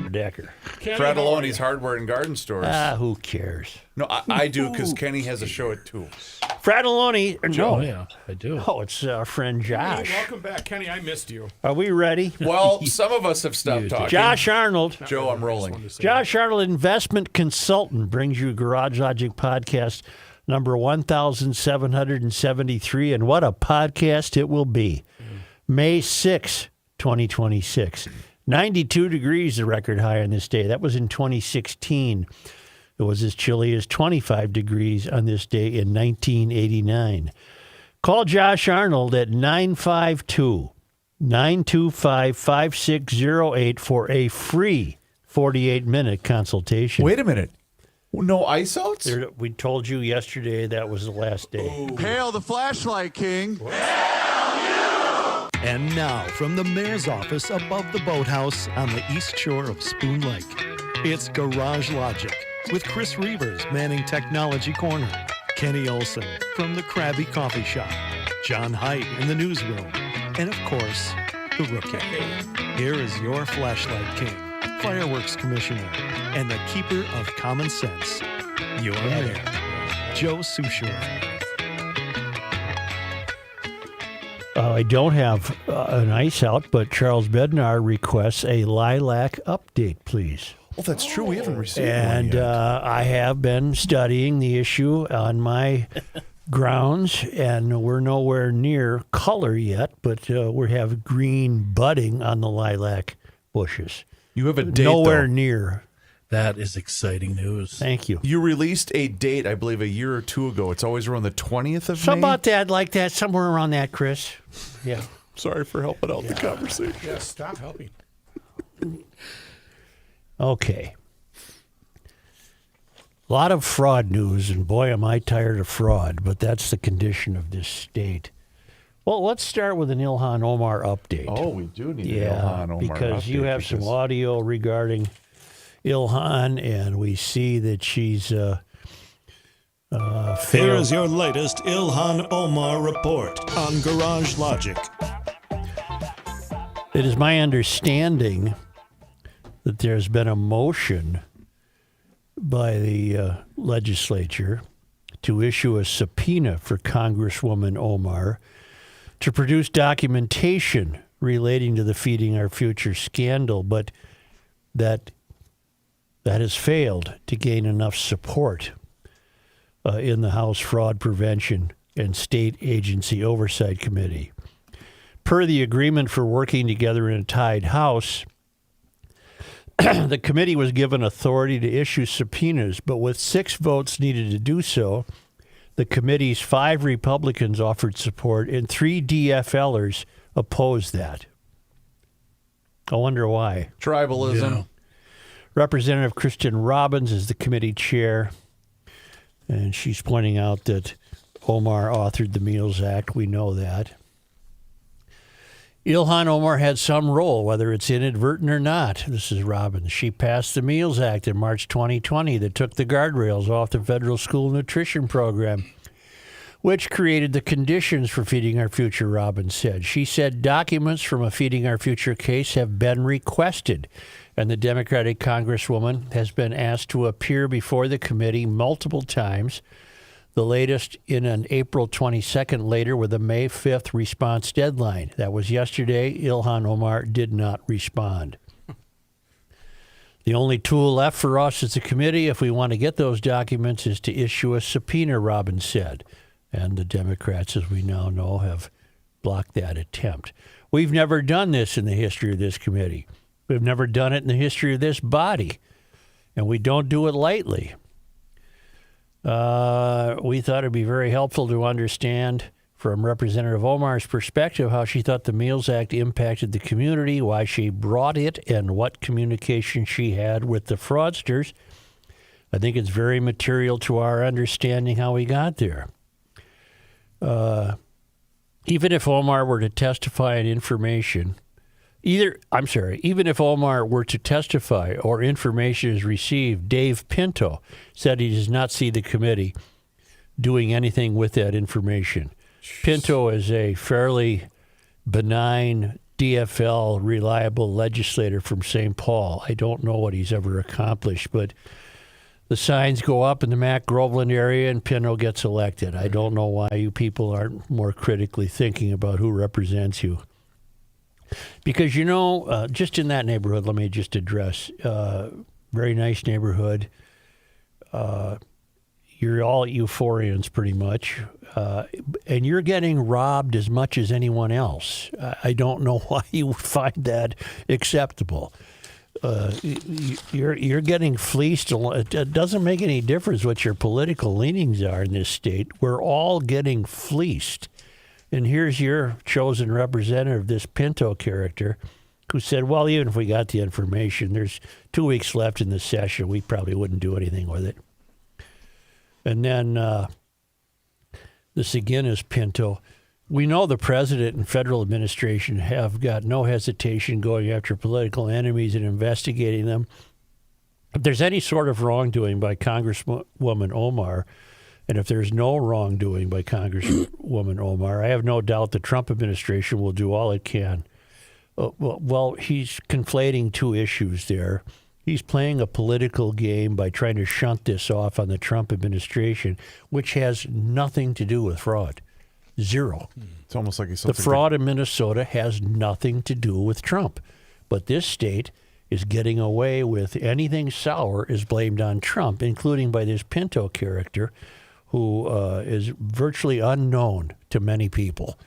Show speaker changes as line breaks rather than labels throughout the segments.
Decker.
Fratelloni's Hardware and Garden Stores.
Who cares?
No, I do because Kenny has a show at 2.
Fratelloni. No.
Oh, yeah, I do.
Oh, it's our friend Josh.
Hey, welcome back, Kenny. I missed you.
Are we ready?
Well, some of us have stopped talking.
Josh Arnold.
Joe, I'm rolling.
Josh Arnold, investment consultant, brings you Garage Logic podcast number 1773. And what a podcast it will be. May 6, 2026. 92 degrees, the record high on this day. That was in 2016. It was as chilly as 25 degrees on this day in 1989. Call Josh Arnold at 952-925-5608 for a free 48-minute consultation.
Wait a minite. No ice outs?
We told you yesterday that was the last day.
Ooh. Hail the flashlight king.
And now, from the mayor's office above the boathouse on the east shore of Spoon Lake, it's Garage Logic with Chris Reavers manning Technology Corner, Kenny Olson from the Krabby Coffee Shop, John Heidt in the newsroom, and of course, the Rookie. Here is your flashlight king, fireworks commissioner, and the keeper of common sense, your mayor, Joe Souchere.
I don't have an ice out, but Charles Bednar requests a lilac update, please.
Well, that's true. We haven't received
one yet. I have been studying the issue on my grounds, and we're nowhere near color yet, but we have green budding on the lilac bushes.
You have a date,
nowhere near.
That is exciting news.
Thank you.
You released a date, I believe, a year or two ago. It's always around the 20th of May.
About that, like that, somewhere around that, Chris. Yeah.
Sorry for helping out the conversation.
Yeah, stop helping.
Okay. A lot of fraud news, and boy, am I tired of fraud, but that's the condition of this state. Well, let's start with an Ilhan Omar update.
Oh, we do need an Ilhan Omar
because
update.
You have some audio regarding Ilhan, and we see that she's
Here is your latest Ilhan Omar report on Garage Logic.
It is my understanding that there's been a motion by the legislature to issue a subpoena for Congresswoman Omar to produce documentation relating to the Feeding Our Future scandal, but that has failed to gain enough support in the House Fraud Prevention and State Agency Oversight Committee. Per the agreement for working together in a tied House, the committee was given authority to issue subpoenas, but with 6 votes needed to do so, the committee's 5 Republicans offered support and 3 DFLers opposed that. I wonder why.
Tribalism.
Yeah.
Representative Kristen Robbins is the committee chair, and she's pointing out that Omar authored the Meals Act. We know that. Ilhan Omar had some role, whether it's inadvertent or not. This is Robbins. She passed the Meals Act in March 2020 that took the guardrails off the federal school nutrition program, which created the conditions for Feeding Our Future, Robbins said. She said documents from a Feeding Our Future case have been requested, and the Democratic Congresswoman has been asked to appear before the committee multiple times, the latest in an April 22nd letter with a May 5th response deadline. That was yesterday. Ilhan Omar did not respond. The only tool left for us as a committee, if we want to get those documents, is to issue a subpoena, Robbins said. And the Democrats, as we now know, have blocked that attempt. We've never done this in the history of this committee. We've never done it in the history of this body. And we don't do it lightly. We thought it'd be very helpful to understand from Representative Omar's perspective how she thought the Meals Act impacted the community, why she brought it, and what communication she had with the fraudsters. I think it's very material to our understanding how we got there. Even if Omar were to testify on information, even if Omar were to testify or information is received, Dave Pinto said he does not see the committee doing anything with that information. Pinto is a fairly benign DFL reliable legislator from St. Paul. I don't know what he's ever accomplished, but the signs go up in the Mac Groveland area and Pinto gets elected. I don't know why you people aren't more critically thinking about who represents you. Because, just in that neighborhood, let me just address, very nice neighborhood. You're all euphorians pretty much, and you're getting robbed as much as anyone else. I don't know why you find that acceptable. You're getting fleeced. It doesn't make any difference what your political leanings are in this state. We're all getting fleeced. And here's your chosen representative, this Pinto character, who said, well, even if we got the information, there's 2 weeks left in the session. We probably wouldn't do anything with it. And then this again is Pinto. We know the president and federal administration have got no hesitation going after political enemies and investigating them. If there's any sort of wrongdoing by Congresswoman Omar, and if there's no wrongdoing by Congresswoman Omar, I have no doubt the Trump administration will do all it can. Well, he's conflating two issues there. He's playing a political game by trying to shunt this off on the Trump administration, which has nothing to do with fraud. Zero.
It's almost like he's
the fraud in Minnesota has nothing to do with Trump. But this state is getting away with anything sour is blamed on Trump, including by this Pinto character who is virtually unknown to many people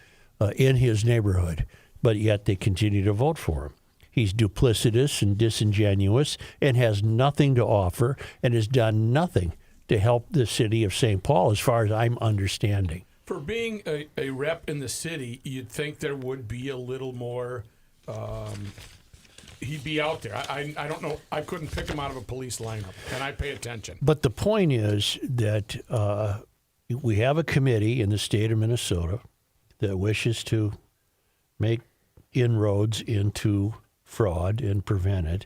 in his neighborhood, but yet they continue to vote for him. He's duplicitous and disingenuous and has nothing to offer and has done nothing to help the city of St. Paul, as far as I'm understanding.
For being a rep in the city, you'd think there would be a little more, he'd be out there. I don't know. I couldn't pick him out of a police lineup, and I pay attention.
But the point is that we have a committee in the state of Minnesota that wishes to make inroads into fraud and prevent it.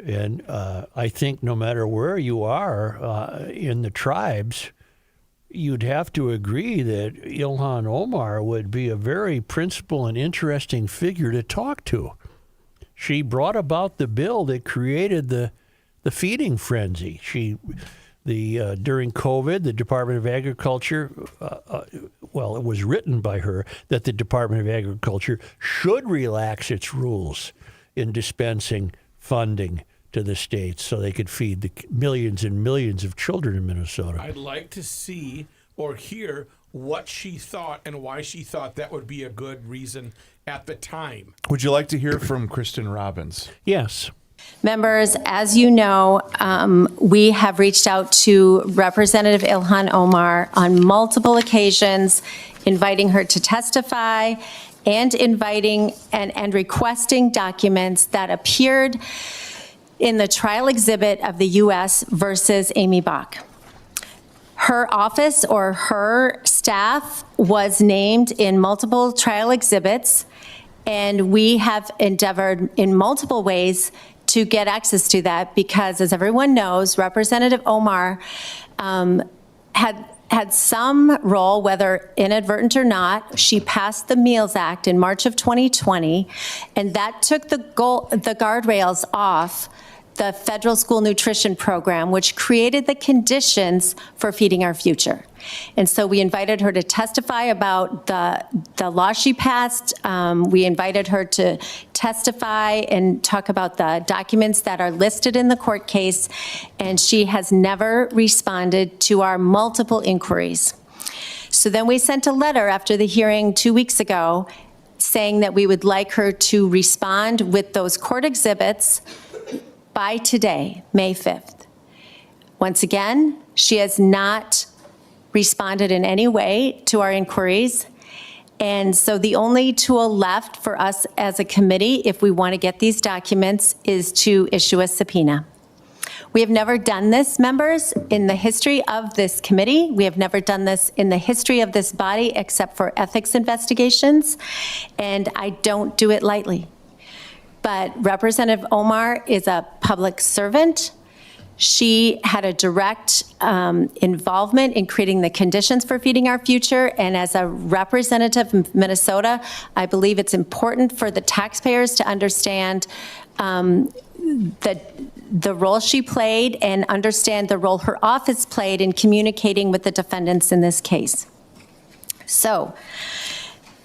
And I think no matter where you are in the tribes, you'd have to agree that Ilhan Omar would be a very principled and interesting figure to talk to. She brought about the bill that created the feeding frenzy. During COVID, the Department of Agriculture, it was written by her that the Department of Agriculture should relax its rules in dispensing funding to the states so they could feed the millions and millions of children in Minnesota.
I'd like to see or hear what she thought and why she thought that would be a good reason at the time.
Would you like to hear from Kristen Robbins?
Yes.
Members, as you know, we have reached out to Representative Ilhan Omar on multiple occasions, inviting her to testify and inviting and requesting documents that appeared in the trial exhibit of the U.S. versus Amy Bach. Her office or her staff was named in multiple trial exhibits, and we have endeavored in multiple ways to get access to that because, as everyone knows, Representative Omar had some role, whether inadvertent or not. She passed the Meals Act in March of 2020, and that took the guardrails off the federal school nutrition program, which created the conditions for feeding our future. And so we invited her to testify about the law she passed. We invited her to testify and talk about the documents that are listed in the court case, and she has never responded to our multiple inquiries. So then we sent a letter after the hearing 2 weeks ago saying that we would like her to respond with those court exhibits by today, May 5th. Once again, she has not responded in any way to our inquiries. And so the only tool left for us as a committee, if we want to get these documents, is to issue a subpoena. We have never done this, members, in the history of this committee. We have never done this in the history of this body except for ethics investigations, and I don't do it lightly. But Representative Omar is a public servant. She had a direct involvement in creating the conditions for Feeding Our Future, and as a representative of Minnesota, I believe it's important for the taxpayers to understand the role she played and understand the role her office played in communicating with the defendants in this case. So,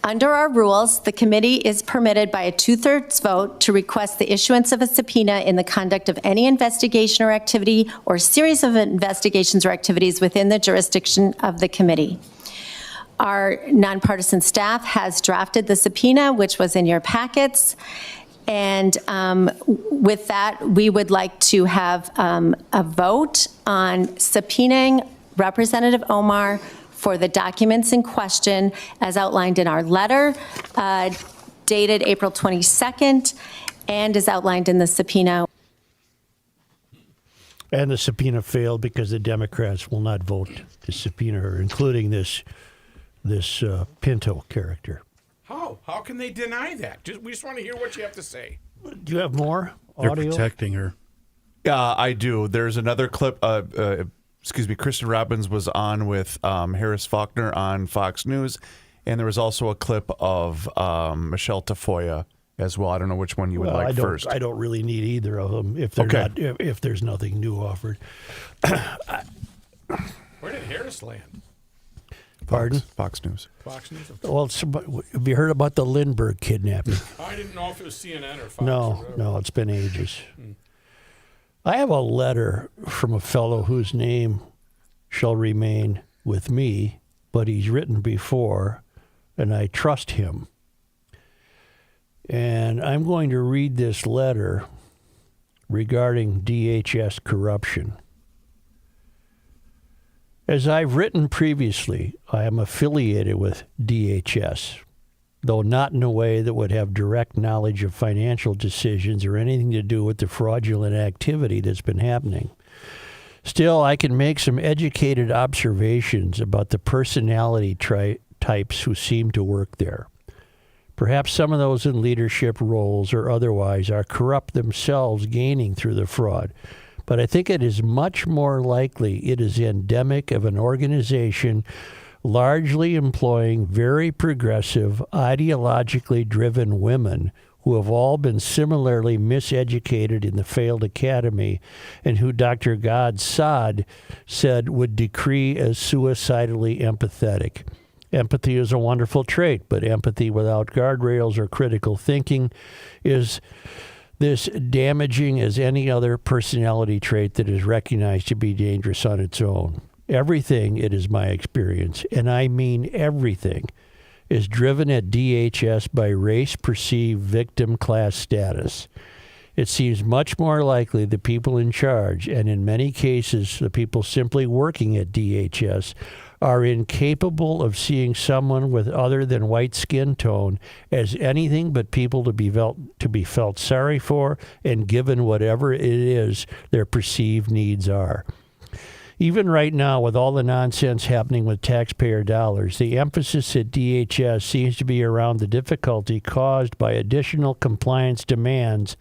under our rules, the committee is permitted by a 2/3 vote to request the issuance of a subpoena in the conduct of any investigation or activity or series of investigations or activities within the jurisdiction of the committee. Our nonpartisan staff has drafted the subpoena, which was in your packets. And with that, we would like to have a vote on subpoenaing Representative Omar for the documents in question as outlined in our letter dated April 22nd and is outlined in the subpoena.
And the subpoena failed because the Democrats will not vote to subpoena her, including this Pinto character.
How? How can they deny that? We just want to hear what you have to say.
Do you have more
They're
audio?
protecting her.
I do. There's another clip. Kristen Robbins was on with Harris Faulkner on Fox News, and there was also a clip of Michelle Tafoya as well. I don't know which one you would like first.
I don't really need either of them if they're
Okay.
not, if there's nothing new offered.
Where did Harris land?
Pardon?
Fox News.
Fox News?
Well, have you heard about the Lindbergh kidnapping?
I didn't know if it was CNN or Fox.
No, it's been ages. I have a letter from a fellow whose name shall remain with me, but he's written before, and I trust him. And I'm going to read this letter regarding DHS corruption. As I've written previously, I am affiliated with DHS, though not in a way that would have direct knowledge of financial decisions or anything to do with the fraudulent activity that's been happening. Still, I can make some educated observations about the personality types who seem to work there. Perhaps some of those in leadership roles or otherwise are corrupt themselves, gaining through the fraud. But I think it is much more likely it is endemic of an organization largely employing very progressive, ideologically driven women who have all been similarly miseducated in the failed academy and who Dr. Gad Saad said would decree as suicidally empathetic. Empathy is a wonderful trait, but empathy without guardrails or critical thinking is this damaging as any other personality trait that is recognized to be dangerous on its own. Everything, it is my experience, and I mean everything, is driven at DHS by race-perceived victim class status. It seems much more likely the people in charge, and in many cases the people simply working at DHS, are incapable of seeing someone with other than white skin tone as anything but people to be felt sorry for and given whatever it is their perceived needs are. Even right now, with all the nonsense happening with taxpayer dollars, the emphasis at DHS seems to be around the difficulty caused by additional compliance demands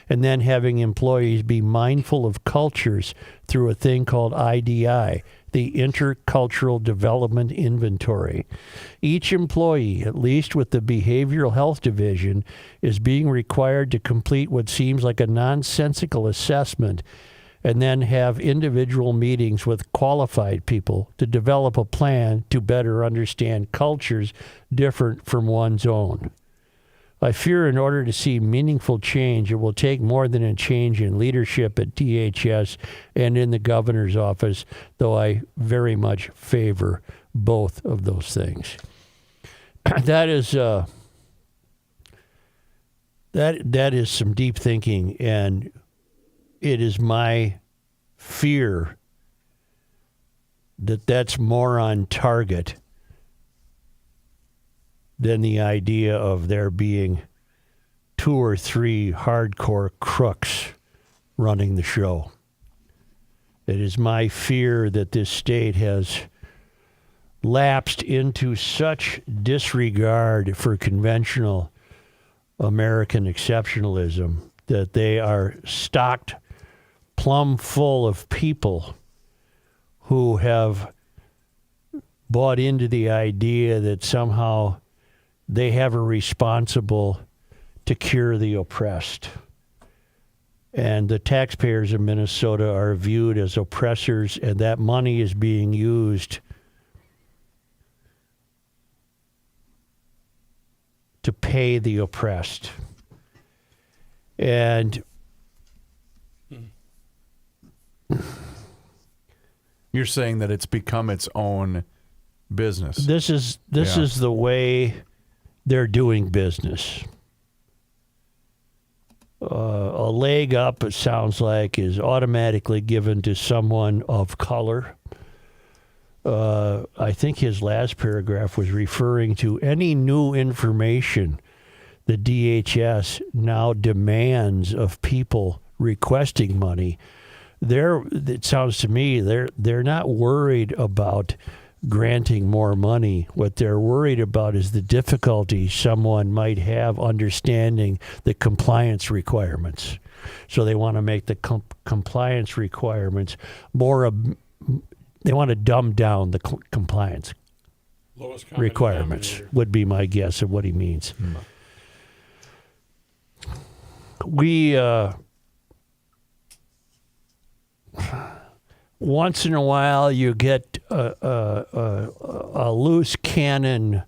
and then having employees be mindful of cultures through a thing called IDI, the Intercultural Development Inventory. Each employee, at least with the Behavioral Health Division, is being required to complete what seems like a nonsensical assessment and then have individual meetings with qualified people to develop a plan to better understand cultures different from one's own. I fear in order to see meaningful change, it will take more than a change in leadership at DHS and in the governor's office, though I very much favor both of those things. That is some deep thinking, and it is my fear that that's more on target than the idea of there being 2 or 3 hardcore crooks running the show. It is my fear that this state has lapsed into such disregard for conventional American exceptionalism that they are stocked plumb full of people who have bought into the idea that somehow they have a responsible to cure the oppressed. And the taxpayers of Minnesota are viewed as oppressors, and that money is being used to pay the oppressed. And
You're saying that it's become its own business.
this is the way they're doing business. A leg up, it sounds like, is automatically given to someone of color. I think his last paragraph was referring to any new information the DHS now demands of people requesting money. It sounds to me they're not worried about granting more money. What they're worried about is the difficulty someone might have understanding the compliance requirements. So they want to make the compliance requirements more. They want to dumb down the compliance
Lowest common
requirements,
denominator.
would be my guess of what he means. We once in a while you get a loose cannon.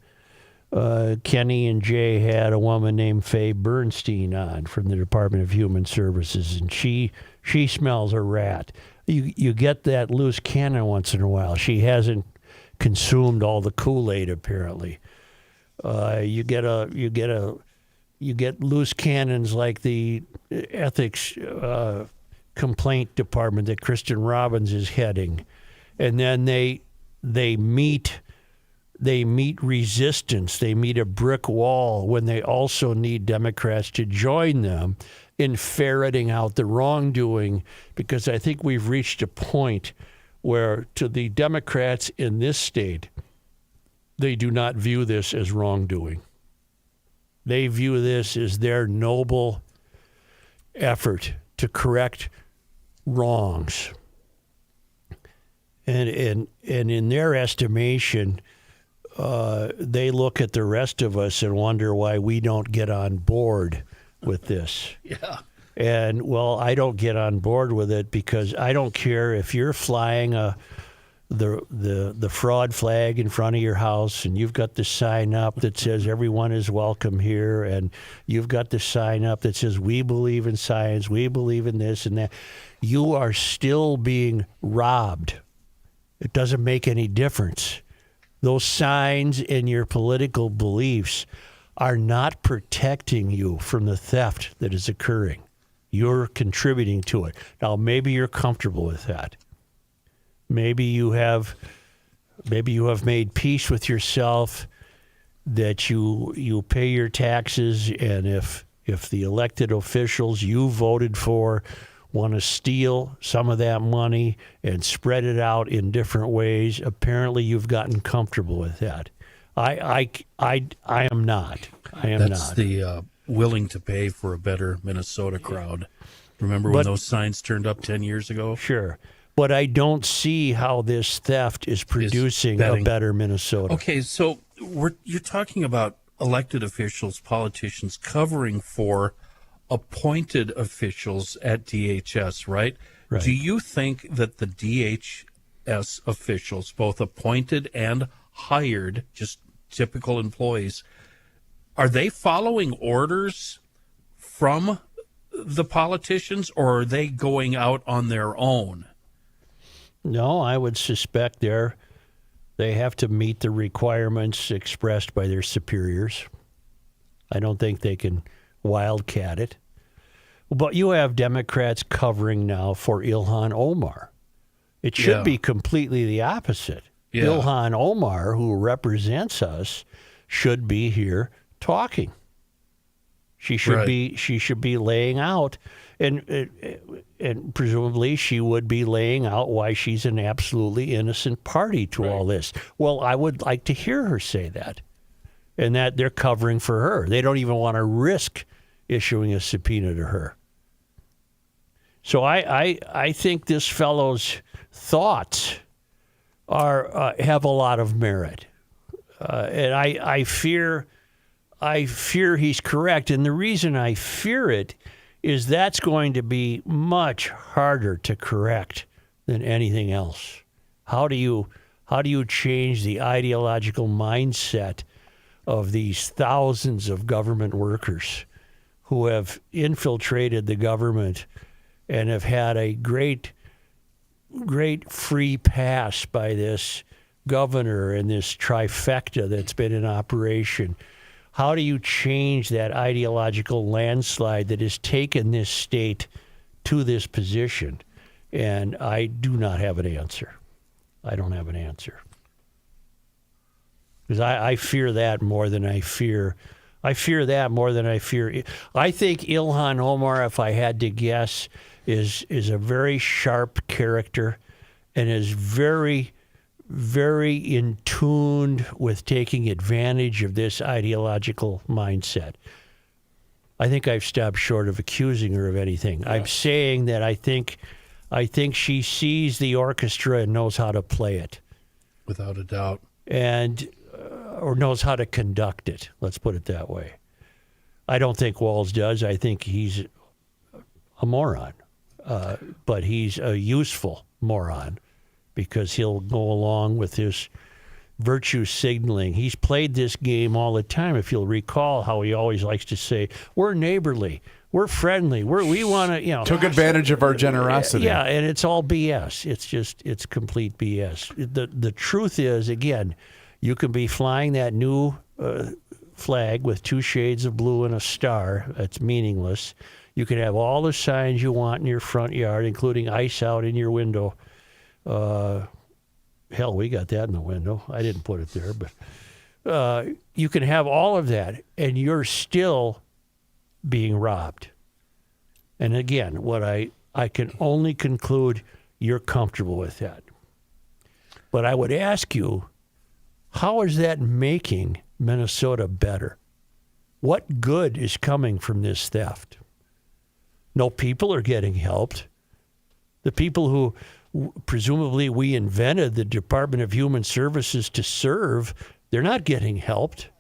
Kenny and Jay had a woman named Faye Bernstein on from the Department of Human Services, and she smells a rat. You get that loose cannon once in a while. She hasn't consumed all the Kool-Aid apparently. You get loose cannons like the ethics complaint department that Kristen Robbins is heading, and then they meet resistance. They meet a brick wall when they also need Democrats to join them in ferreting out the wrongdoing, because I think we've reached a point where, to the Democrats in this state, they do not view this as wrongdoing. They view this as their noble effort to correct wrongs. And in their estimation, they look at the rest of us and wonder why we don't get on board with this.
Yeah.
And, well, I don't get on board with it because I don't care if you're flying the fraud flag in front of your house and you've got the sign up that says everyone is welcome here, and you've got the sign up that says we believe in science, we believe in this and that. You are still being robbed. It doesn't make any difference. Those signs and your political beliefs are not protecting you from the theft that is occurring. You're contributing to it. Now, maybe you're comfortable with that. Maybe you have made peace with yourself that you pay your taxes, and if the elected officials you voted for want to steal some of that money and spread it out in different ways, apparently you've gotten comfortable with that. I am not. I am
That's
not.
the willing to pay for a better Minnesota crowd. Remember when those signs turned up 10 years ago?
Sure. But I don't see how this theft is producing a better Minnesota.
Okay, so you're talking about elected officials, politicians covering for appointed officials at DHS, right?
Right.
Do you think that the DHS officials, both appointed and hired, just typical employees, are they following orders from the politicians, or are they going out on their own?
No, I would suspect they have to meet the requirements expressed by their superiors. I don't think they can wildcat it. But you have Democrats covering now for Ilhan Omar. It should be completely the opposite.
Yeah.
Ilhan Omar, who represents us, should be here talking. She should be laying out, and presumably she would be laying out why she's an absolutely innocent party to all this. Well, I would like to hear her say that, and that they're covering for her. They don't even want to risk issuing a subpoena to her. So I think this fellow's thoughts are have a lot of merit, and I fear he's correct. And the reason I fear it is that's going to be much harder to correct than anything else. How do you change the ideological mindset of these thousands of government workers who have infiltrated the government and have had a great free pass by this governor and this trifecta that's been in operation? How do you change that ideological landslide that has taken this state to this position? And I do not have an answer. I don't have an answer. Because I fear that more than I fear. I fear that more than I fear. I think Ilhan Omar, if I had to guess, is a very sharp character and is very, very in tune with taking advantage of this ideological mindset. I think I've stopped short of accusing her of anything. Yeah. I'm saying that I think she sees the orchestra and knows how to play it.
Without a doubt.
And or knows how to conduct it. Let's put it that way. I don't think Walz does. I think he's a moron. But he's a useful moron because he'll go along with his virtue signaling. He's played this game all the time. If you'll recall how he always likes to say, we're neighborly, we're friendly, we want to,
Took advantage of our generosity.
Yeah, and it's all BS. It's complete BS. The truth is, again, you can be flying that new flag with 2 shades of blue and a star. That's meaningless. You can have all the signs you want in your front yard, including ice out in your window. Hell, we got that in the window. I didn't put it there, but you can have all of that, and you're still being robbed. And again, what I can only conclude, you're comfortable with that. But I would ask you, how is that making Minnesota better? What good is coming from this theft? No people are getting helped. The people who presumably we invented the Department of Human Services to serve, they're not getting helped.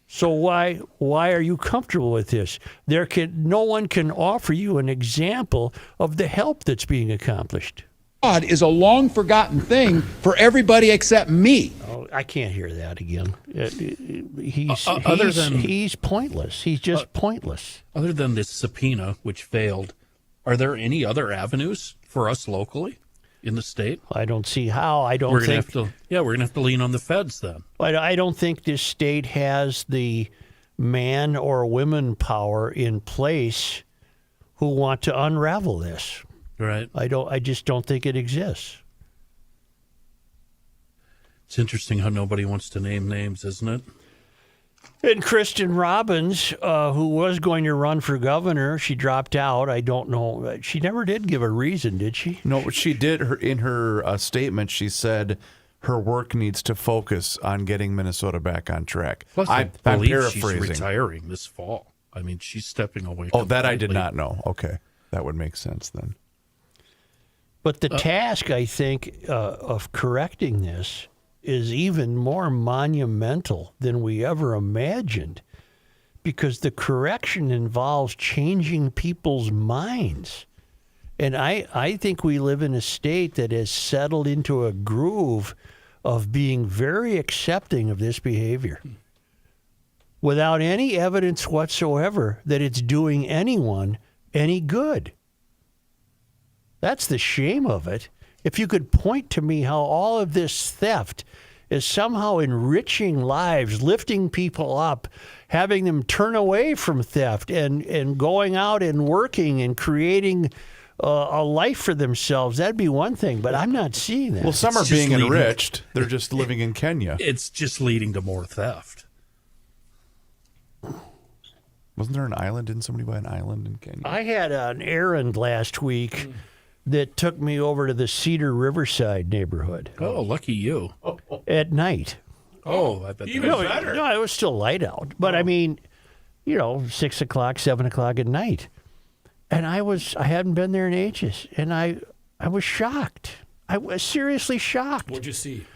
So why are you comfortable with this? No one can offer you an example of the help that's being accomplished.
God is a long forgotten thing for everybody except me.
Oh, I can't hear that again. He's pointless. He's just pointless.
Other than this subpoena, which failed, are there any other avenues for us locally in the state?
I don't see how. We're
gonna have to lean on the feds then.
I don't think this state has the man or women power in place who want to unravel this.
Right.
I just don't think it exists.
It's interesting how nobody wants to name names, isn't it?
And Kristen Robbins, who was going to run for governor, she dropped out. I don't know. She never did give a reason, did she?
No, what she did in her statement, she said her work needs to focus on getting Minnesota back on track.
Plus,
I'm
believe
paraphrasing.
She's retiring this fall. I mean, she's stepping away.
Oh, that I did not know. Okay. That would make sense then.
But the task, I think, of correcting this is even more monumental than we ever imagined, because the correction involves changing people's minds. And I think we live in a state that has settled into a groove of being very accepting of this behavior without any evidence whatsoever that it's doing anyone any good. That's the shame of it. If you could point to me how all of this theft is somehow enriching lives, lifting people up, having them turn away from theft and going out and working and creating a life for themselves, that'd be one thing. But I'm not seeing that.
Well, some are being enriched. They're just living in Kenya.
It's just leading to more theft.
Wasn't there an island? Didn't somebody buy an island in Kenya?
I had an errand last week that took me over to the Cedar Riverside neighborhood.
Oh, lucky you.
At night.
Oh, I bet
Even better.
No, it was still light out. But I mean, 6 o'clock, 7 o'clock at night. And I hadn't been there in ages. And I was shocked. I was seriously shocked.
What'd you see?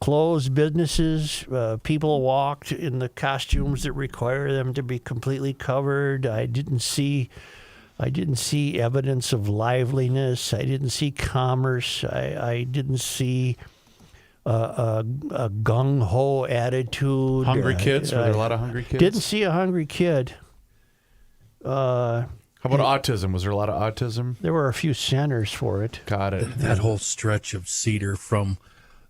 Closed businesses, people walked in the costumes that require them to be completely covered. I didn't see evidence of liveliness. I didn't see commerce. I didn't see a gung-ho attitude.
Hungry kids? Were there a lot of hungry kids?
Didn't see a hungry kid.
How about autism? Was there a lot of autism?
There were a few centers for it.
Got it.
That whole stretch of Cedar from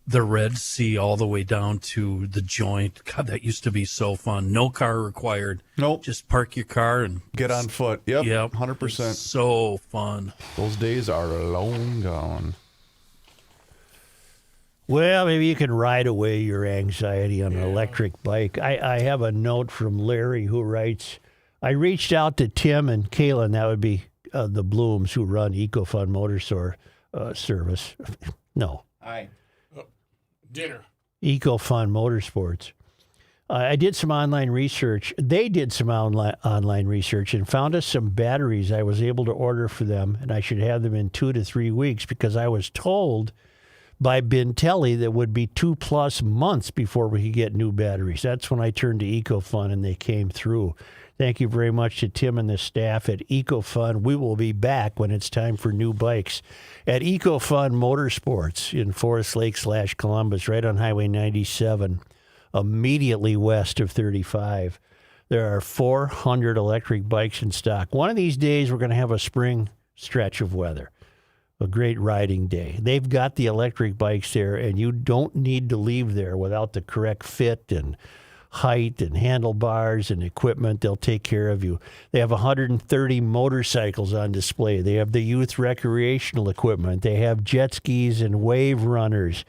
the Red Sea all the way down to the Joint. God, that used to be so fun. No car required.
Nope.
Just park your car and
Get on foot. Yep.
Yep.
100%.
So fun.
Those days are long gone.
Well, maybe you can ride away your anxiety on an electric bike. I have a note from Larry who writes, I reached out to Tim and Kaylin, that would be the Blooms who run EcoFun Motor Store service. No.
Hi.
Dinner.
EcoFun Motorsports. I did some online research. They did some online research and found us some batteries I was able to order for them, and I should have them in 2 to 3 weeks because I was told by Bintelli that would be 2+ months before we could get new batteries. That's when I turned to EcoFun and they came through. Thank you very much to Tim and the staff at EcoFun. We will be back when it's time for new bikes at EcoFun Motorsports in Forest Lake / Columbus, right on Highway 97, immediately west of 35. There are 400 electric bikes in stock. One of these days, we're going to have a spring stretch of weather, a great riding day. They've got the electric bikes there, and you don't need to leave there without the correct fit and height and handlebars and equipment. They'll take care of you. They have 130 motorcycles on display. They have the youth recreational equipment. They have jet skis and wave runners.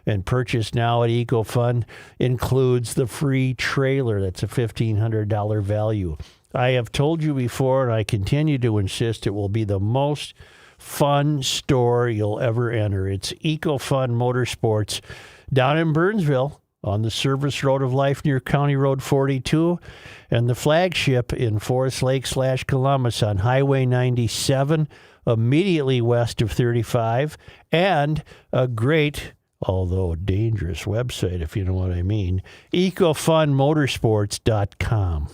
And purchase now at EcoFun includes the free trailer. That's a $1,500 value. I have told you before, and I continue to insist, it will be the most fun store you'll ever enter. It's EcoFun Motorsports down in Burnsville, on the service road of life near County Road 42, and the flagship in Forest Lake / Columbus on Highway 97, immediately west of 35, and a great, although dangerous website, if you know what I mean, ecofunmotorsports.com.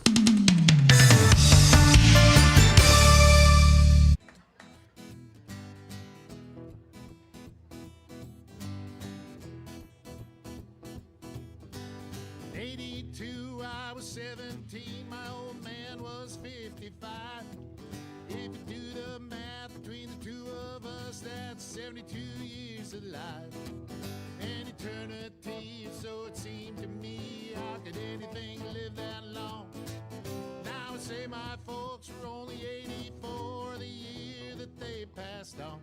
On.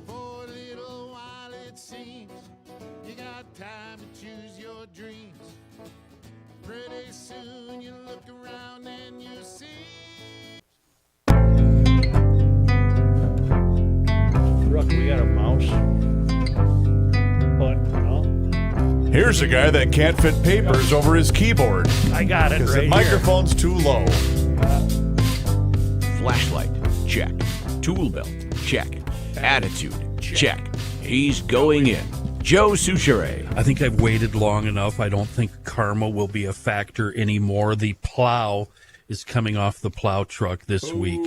For a little while it seems you got time to choose your dreams. Pretty soon you look around and you see.
Look, we got a mouse. What? No?
Here's a guy that can't fit papers over his keyboard.
I got it
Because
right
the microphone's too low.
Flashlight, check. Tool belt, check. Attitude, check. He's going in. Joe Souchere.
I think I've waited long enough. I don't think karma will be a factor anymore. The plow is coming off the plow truck this week.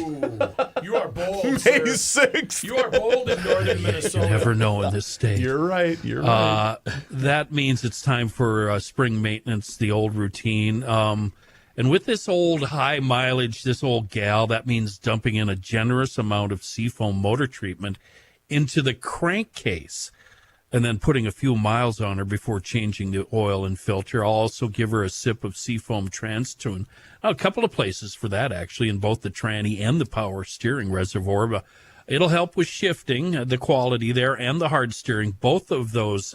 You are bold,
May
sir.
6th.
You are bold in northern Minnesota.
You never know in this state.
You're right. You're right.
That means it's time for spring maintenance, the old routine. And with this old high mileage, this old gal, that means dumping in a generous amount of Seafoam motor treatment into the crankcase and then putting a few miles on her before changing the oil and filter. I'll also give her a sip of Seafoam Trans-Tune. A couple of places for that, actually, in both the tranny and the power steering reservoir. But it'll help with shifting, the quality there, and the hard steering. Both of those,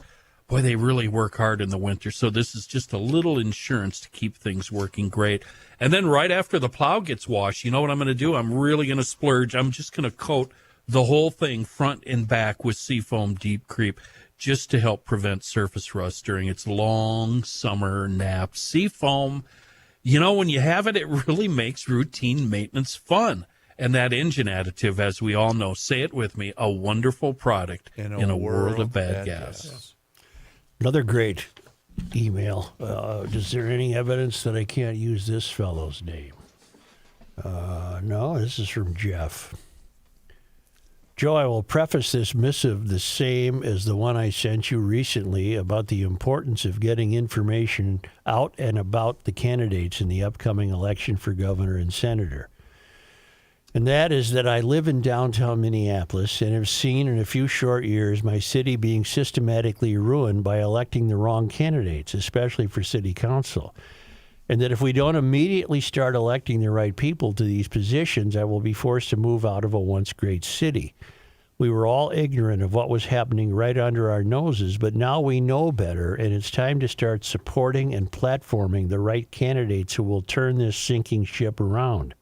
boy, they really work hard in the winter. So this is just a little insurance to keep things working great. And then right after the plow gets washed, you know what I'm going to do? I'm really going to splurge. I'm just going to coat the whole thing front and back with Seafoam Deep Creep just to help prevent surface rust during its long summer nap. Seafoam, You know, when you have it, it really makes routine maintenance fun. And that engine additive, as we all know, say it with me, a wonderful product in a world of bad gas.
Another great email. Is there any evidence that I can't use this fellow's name? No, this is from Jeff. Joe, I will preface this missive the same as the one I sent you recently about the importance of getting information out and about the candidates in the upcoming election for governor and senator. And that is that I live in downtown Minneapolis and have seen in a few short years my city being systematically ruined by electing the wrong candidates, especially for city council. And that if we don't immediately start electing the right people to these positions, I will be forced to move out of a once great city. We were all ignorant of what was happening right under our noses, but now we know better, and it's time to start supporting and platforming the right candidates who will turn this sinking ship around.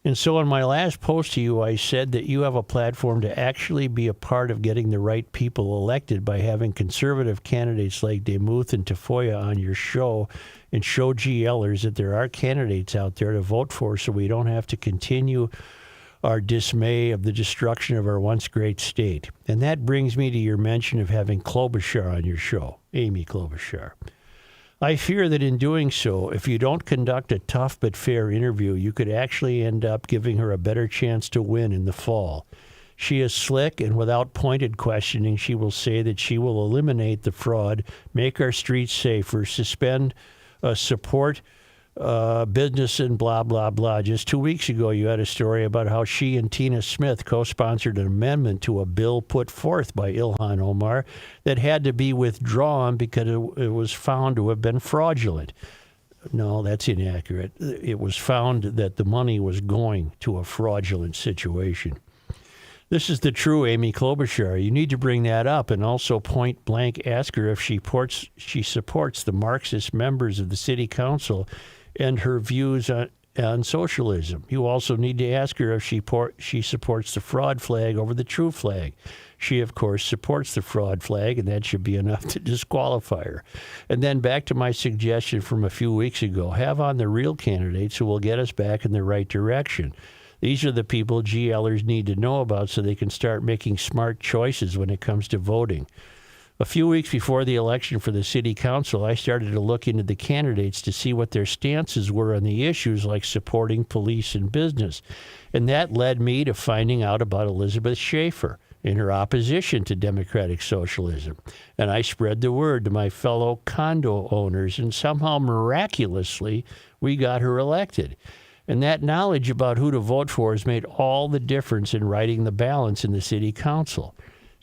And so in my last post to you, I said that you have a platform to actually be a part of getting the right people elected by having conservative candidates like DeMuth and Tafoya on your show and show GLers that there are candidates out there to vote for so we don't have to continue our dismay of the destruction of our once great state. And that brings me to your mention of having Klobuchar on your show, Amy Klobuchar. I fear that in doing so, if you don't conduct a tough but fair interview, you could actually end up giving her a better chance to win in the fall. She is slick, and without pointed questioning, she will say that she will eliminate the fraud, make our streets safer, suspend support business, and blah, blah, blah. Just 2 weeks ago, you had a story about how she and Tina Smith co-sponsored an amendment to a bill put forth by Ilhan Omar that had to be withdrawn because it was found to have been fraudulent. No, that's inaccurate. It was found that the money was going to a fraudulent situation. This is the true Amy Klobuchar. You need to bring that up and also point blank ask her if she supports the Marxist members of the city council and her views on socialism. You also need to ask her if she supports the fraud flag over the true flag. She, of course, supports the fraud flag, and that should be enough to disqualify her. And then back to my suggestion from a few weeks ago, have on the real candidates who will get us back in the right direction. These are the people GLers need to know about so they can start making smart choices when it comes to voting. A few weeks before the election for the city council, I started to look into the candidates to see what their stances were on the issues like supporting police and business. And that led me to finding out about Elizabeth Schaefer in her opposition to democratic socialism. And I spread the word to my fellow condo owners, and somehow miraculously, we got her elected. And that knowledge about who to vote for has made all the difference in righting the balance in the city council.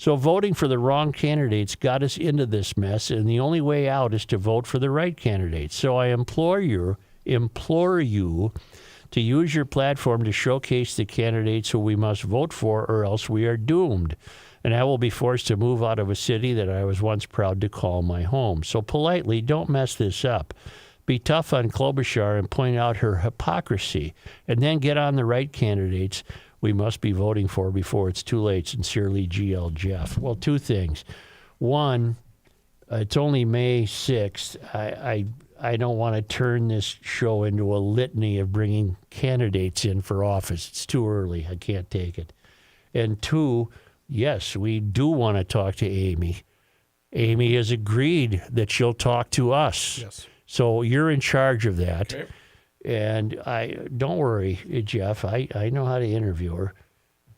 So voting for the wrong candidates got us into this mess, and the only way out is to vote for the right candidates. So I implore you to use your platform to showcase the candidates who we must vote for, or else we are doomed. And I will be forced to move out of a city that I was once proud to call my home. So politely, don't mess this up. Be tough on Klobuchar and point out her hypocrisy, and then get on the right candidates we must be voting for before it's too late. Sincerely, GL Jeff. Well, two things. One, it's only May 6th. I don't want to turn this show into a litany of bringing candidates in for office. It's too early. I can't take it. And two, yes, we do want to talk to Amy. Amy has agreed that she'll talk to us.
Yes.
So you're in charge of that.
Okay.
And don't worry, Jeff, I know how to interview her.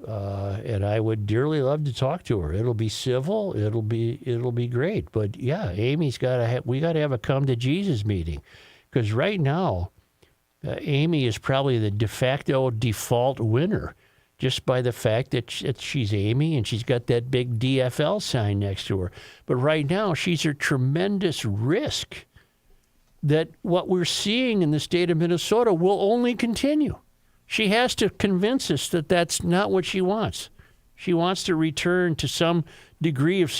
And I would dearly love to talk to her. It'll be civil. It'll be great. But yeah, Amy's we got to have a come to Jesus meeting, because right now, Amy is probably the de facto default winner, just by the fact that she's Amy and she's got that big DFL sign next to her. But right now, she's a tremendous risk that what we're seeing in the state of Minnesota will only continue. She has to convince us that that's not what she wants. She wants to return to some degree of,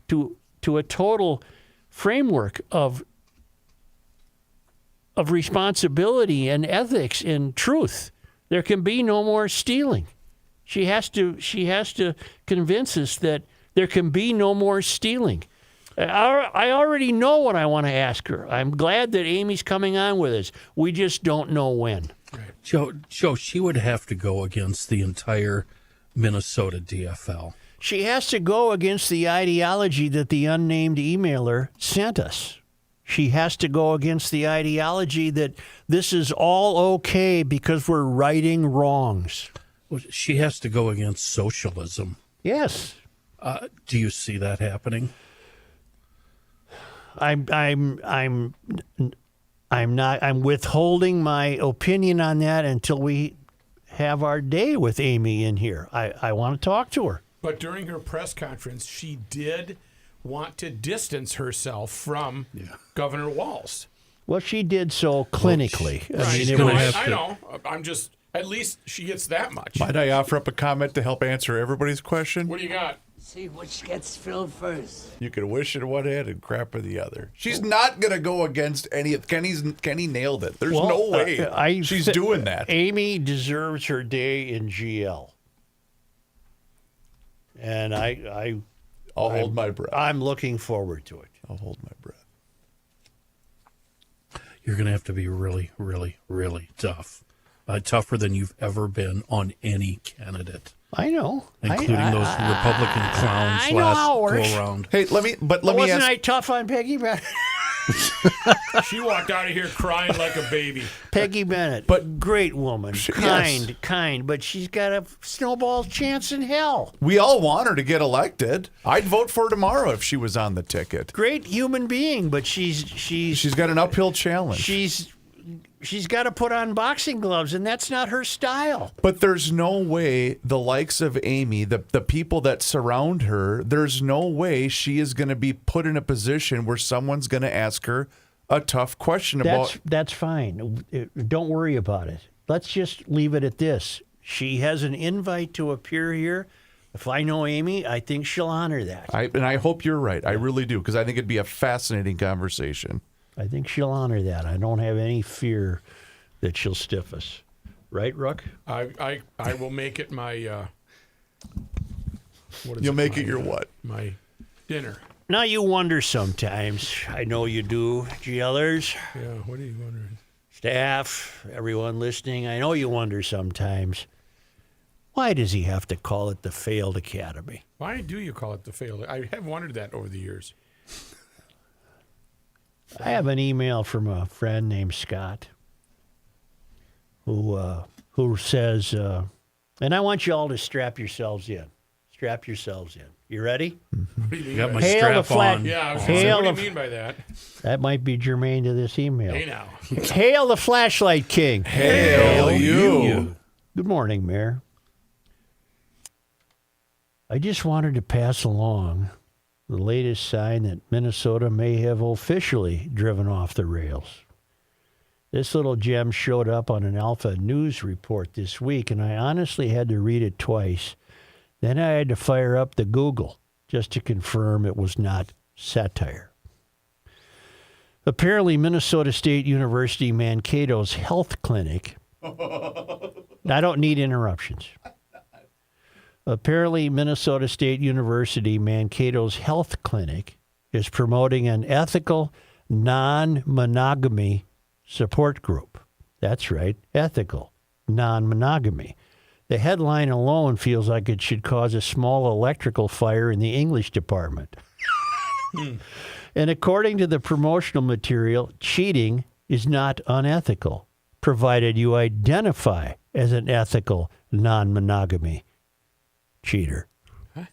to a total framework of responsibility and ethics and truth. There can be no more stealing. She has to convince us that there can be no more stealing. I already know what I want to ask her. I'm glad that Amy's coming on with us. We just don't know when.
Joe, she would have to go against the entire Minnesota DFL.
She has to go against the ideology that the unnamed emailer sent us. She has to go against the ideology that this is all okay because we're righting wrongs.
Well, she has to go against socialism.
Yes.
Do you see that happening?
I'm withholding my opinion on that until we have our day with Amy in here. I want to talk to her.
But during her press conference, she did want to distance herself from Governor Walz.
Well, she did so clinically.
I know. I'm just, at least she gets that much.
Might I offer up a comment to help answer everybody's question?
What do you got?
See which gets filled first.
You can wish in one hand and crap in the other. She's not going to go against any of Kenny nailed it. There's no way she's doing that.
Amy deserves her day in GL. And I'll
hold my breath.
I'm looking forward to it.
I'll hold my breath.
You're going to have to be really, really, really tough. Tougher than you've ever been on any candidate.
I know.
Including those Republican clowns last go-around.
Hey, let me
wasn't
ask.
I tough on Peggy Bennett?
She walked out of here crying like a baby.
Peggy Bennett, but great woman, kind, but she's got a snowball chance in hell.
We all want her to get elected. I'd vote for her tomorrow if she was on the ticket.
Great human being, but she's
got an uphill challenge.
She's got to put on boxing gloves, and that's not her style.
But there's no way the likes of Amy, the people that surround her, there's no way she is going to be put in a position where someone's going to ask her a tough question about.
That's fine. Don't worry about it. Let's just leave it at this. She has an invite to appear here. If I know Amy, I think she'll honor that.
And I hope you're right. I really do, because I think it'd be a fascinating conversation.
I think she'll honor that. I don't have any fear that she'll stiff us. Right, Ruck?
I will make it my...
You'll make it your what?
My dinner.
Now you wonder sometimes. I know you do, GLers.
Yeah, what are you wondering?
Staff, everyone listening, I know you wonder sometimes. Why does he have to call it the failed academy?
Why do you call it the failed? I have wondered that over the years.
I have an email from a friend named Scott who says, and I want you all to strap yourselves in. Strap yourselves in. You ready?
You got my strap on.
Yeah, I was gonna say, what do you mean by that?
That might be germane to this email.
Hey now.
Hail the Flashlight King.
Hail you.
Good morning, Mayor. I just wanted to pass along the latest sign that Minnesota may have officially driven off the rails. This little gem showed up on an Alpha News report this week, and I honestly had to read it twice. Then I had to fire up the Google just to confirm it was not satire. Apparently, Minnesota State University Mankato's health clinic... I don't need interruptions. Apparently, Minnesota State University Mankato's health clinic is promoting an ethical non-monogamy support group. That's right, ethical non-monogamy. The headline alone feels like it should cause a small electrical fire in the English department. And according to the promotional material, cheating is not unethical, provided you identify as an ethical non-monogamy cheater. Huh?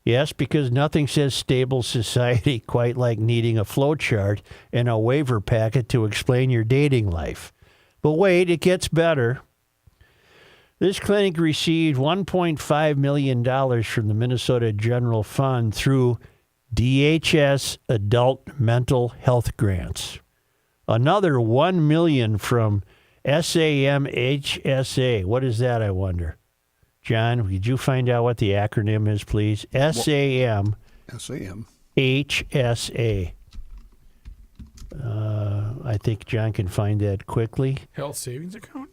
Yes, because nothing says stable society quite like needing a flowchart and a waiver packet to explain your dating life. But wait, it gets better. This clinic received $1.5 million from the Minnesota General Fund through DHS Adult Mental Health Grants. Another $1 million from SAMHSA. What is that, I wonder? John, could you find out what the acronym is, please? SAM. HSA. I think John can find that quickly.
Health savings account?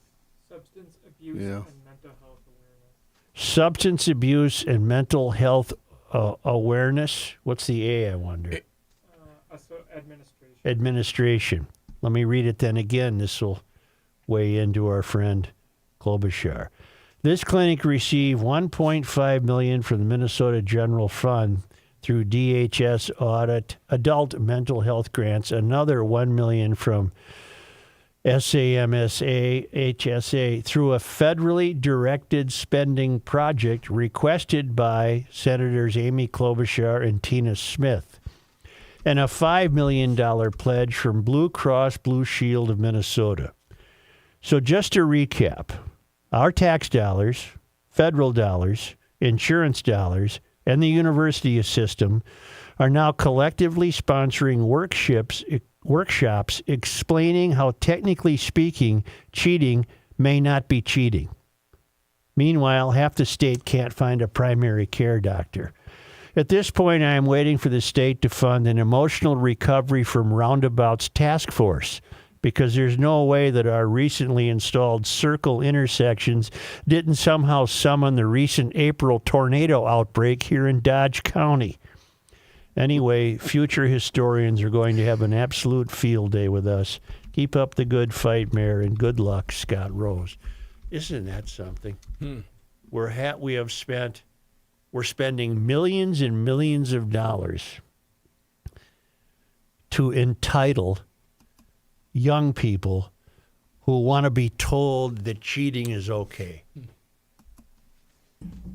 Substance abuse and mental health awareness.
Substance abuse and mental health awareness. What's the A, I wonder? Administration. Let me read it then again. This will weigh into our friend Klobuchar. This clinic received $1.5 million from the Minnesota General Fund through DHS audit adult mental health grants, another $1 million from SAMSA HSA through a federally directed spending project requested by Senators Amy Klobuchar and Tina Smith, and a $5 million pledge from Blue Cross Blue Shield of Minnesota. So just to recap, our tax dollars, federal dollars, insurance dollars, and the university system are now collectively sponsoring workshops explaining how, technically speaking, cheating may not be cheating. Meanwhile, half the state can't find a primary care doctor. At this point, I am waiting for the state to fund an emotional recovery from roundabouts task force, because there's no way that our recently installed circle intersections didn't somehow summon the recent April tornado outbreak here in Dodge County. Anyway, future historians are going to have an absolute field day with us. Keep up the good fight, Mayor, and good luck, Scott Rose. Isn't that something? We're spending millions and millions of dollars to entitle young people who want to be told that cheating is okay.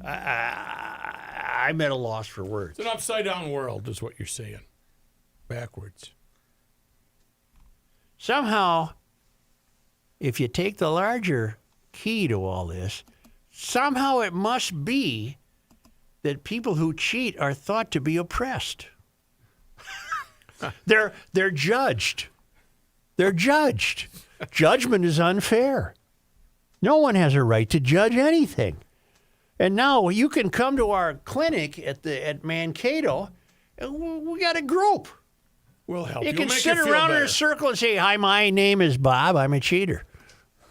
I'm at a loss for words.
It's an upside-down world is what you're saying. Backwards.
Somehow, if you take the larger key to all this, somehow it must be that people who cheat are thought to be oppressed. They're judged. They're judged. Judgment is unfair. No one has a right to judge anything. And now you can come to our clinic at Mankato, and we got a group.
We'll help
You
you.
can
We'll make
sit
you feel
around in
better.
a circle and say, "Hi, my name is Bob. I'm a cheater."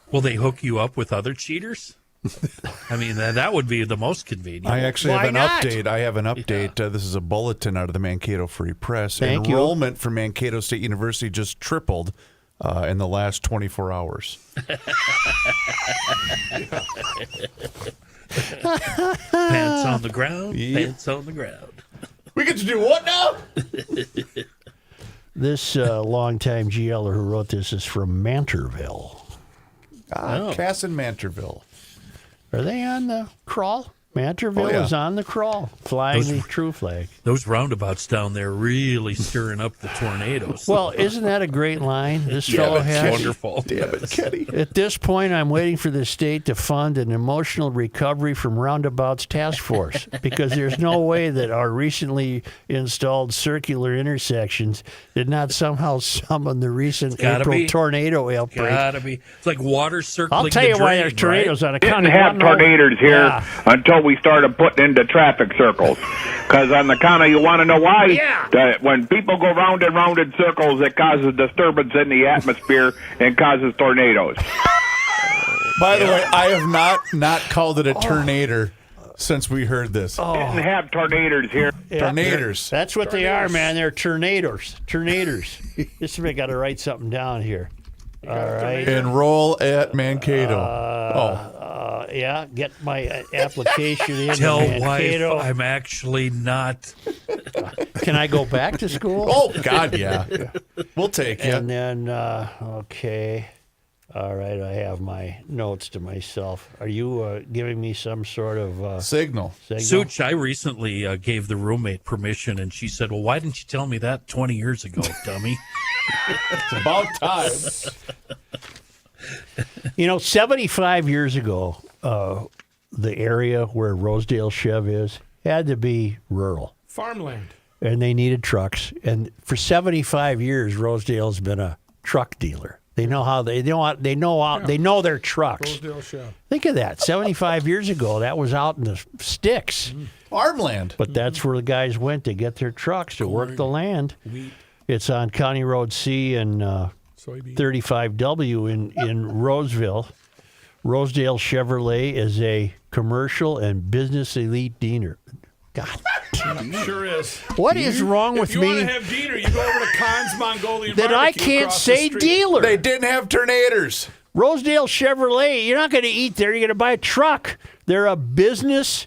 Will they hook you up with other cheaters? I mean, that would be the most convenient.
I actually
Why
have an
not?
update. I have an update. This is a bulletin out of the Mankato Free Press.
Thank you.
Enrollment for Mankato State University just tripled in the last 24 hours.
Pants on the ground, pants on the ground.
We get to do what now?
This longtime GLer who wrote this is from Manterville.
Cass and Manterville.
Are they on the crawl? Manterville is on the crawl, flying the true flag.
Those roundabouts down there really stirring up the tornadoes.
Well, isn't that a great line this fellow has?
Wonderful.
Damn it, Kenny.
At this point, I'm waiting for the state to fund an emotional recovery from roundabouts task force, because there's no way that our recently installed circular intersections did not somehow summon the recent April tornado outbreak.
Gotta be. It's like water circling.
I'll tell
the
you why
drain,
there's tornadoes on a
Didn't
county.
have tornadoes here until we started putting into traffic circles. Because on the county, you want to know why? That when people go round and round in circles, it causes disturbance in the atmosphere and causes tornadoes.
By the way, I have not called it a tornado since we heard this.
Didn't have tornadoes here.
Tornadoes.
That's what they are, man. They're tornadoes. Tornadoes. This I got to write something down here. All right.
Enroll at Mankato.
Yeah, get my application in.
Tell
Mankato.
wife I'm actually not.
Can I go back to school?
Oh, God, yeah. We'll take you.
And then, okay. All right, I have my notes to myself. Are you giving me some sort of
signal?
Such, I recently gave the roommate permission, and she said, "Well, why didn't you tell me that 20 years ago, dummy?"
It's about time.
75 years ago, the area where Rosedale Chev is had to be rural.
Farmland.
And they needed trucks. And for 75 years, Rosedale's been a truck dealer. They know how they know their trucks.
Rosedale Show.
Think of that. 75 years ago, that was out in the sticks.
Farmland.
But that's where the guys went to get their trucks to work the land.
Wheat.
It's on County Road C and 35W in Roseville. Rosedale Chevrolet is a commercial and business elite dealer. God.
Sure is.
What is wrong with
If you
me
want to have Diener, you go over to Kahn's Mongolian
that I
Barbecue
can't
across the
say
street.
dealer?
They didn't have tornadoes.
Rosedale Chevrolet, you're not going to eat there. You're going to buy a truck. They're a business.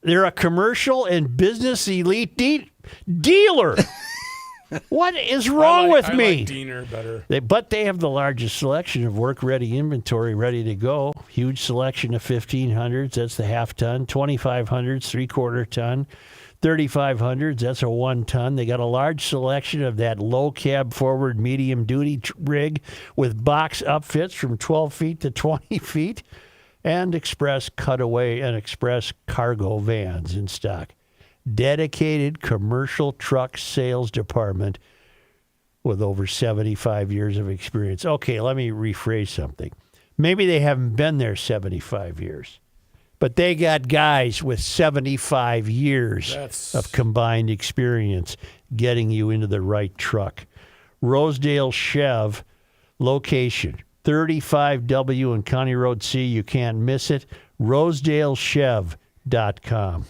They're a commercial and business elite dealer. What is wrong with
I
me?
like Diener better.
But they have the largest selection of work-ready inventory ready to go. Huge selection of 1500s. That's the half-ton. 2500s, three-quarter ton. 3500s, that's a 1 ton. They got a large selection of that low cab forward medium duty rig with box upfits from 12 feet to 20 feet and express cutaway and express cargo vans in stock. Dedicated commercial truck sales department with over 75 years of experience. Okay, let me rephrase something. Maybe they haven't been there 75 years. But they got guys with 75 years of combined experience getting you into the right truck. Rosedale Chev, location, 35W and County Road C. You can't miss it. RosedaleChev.com.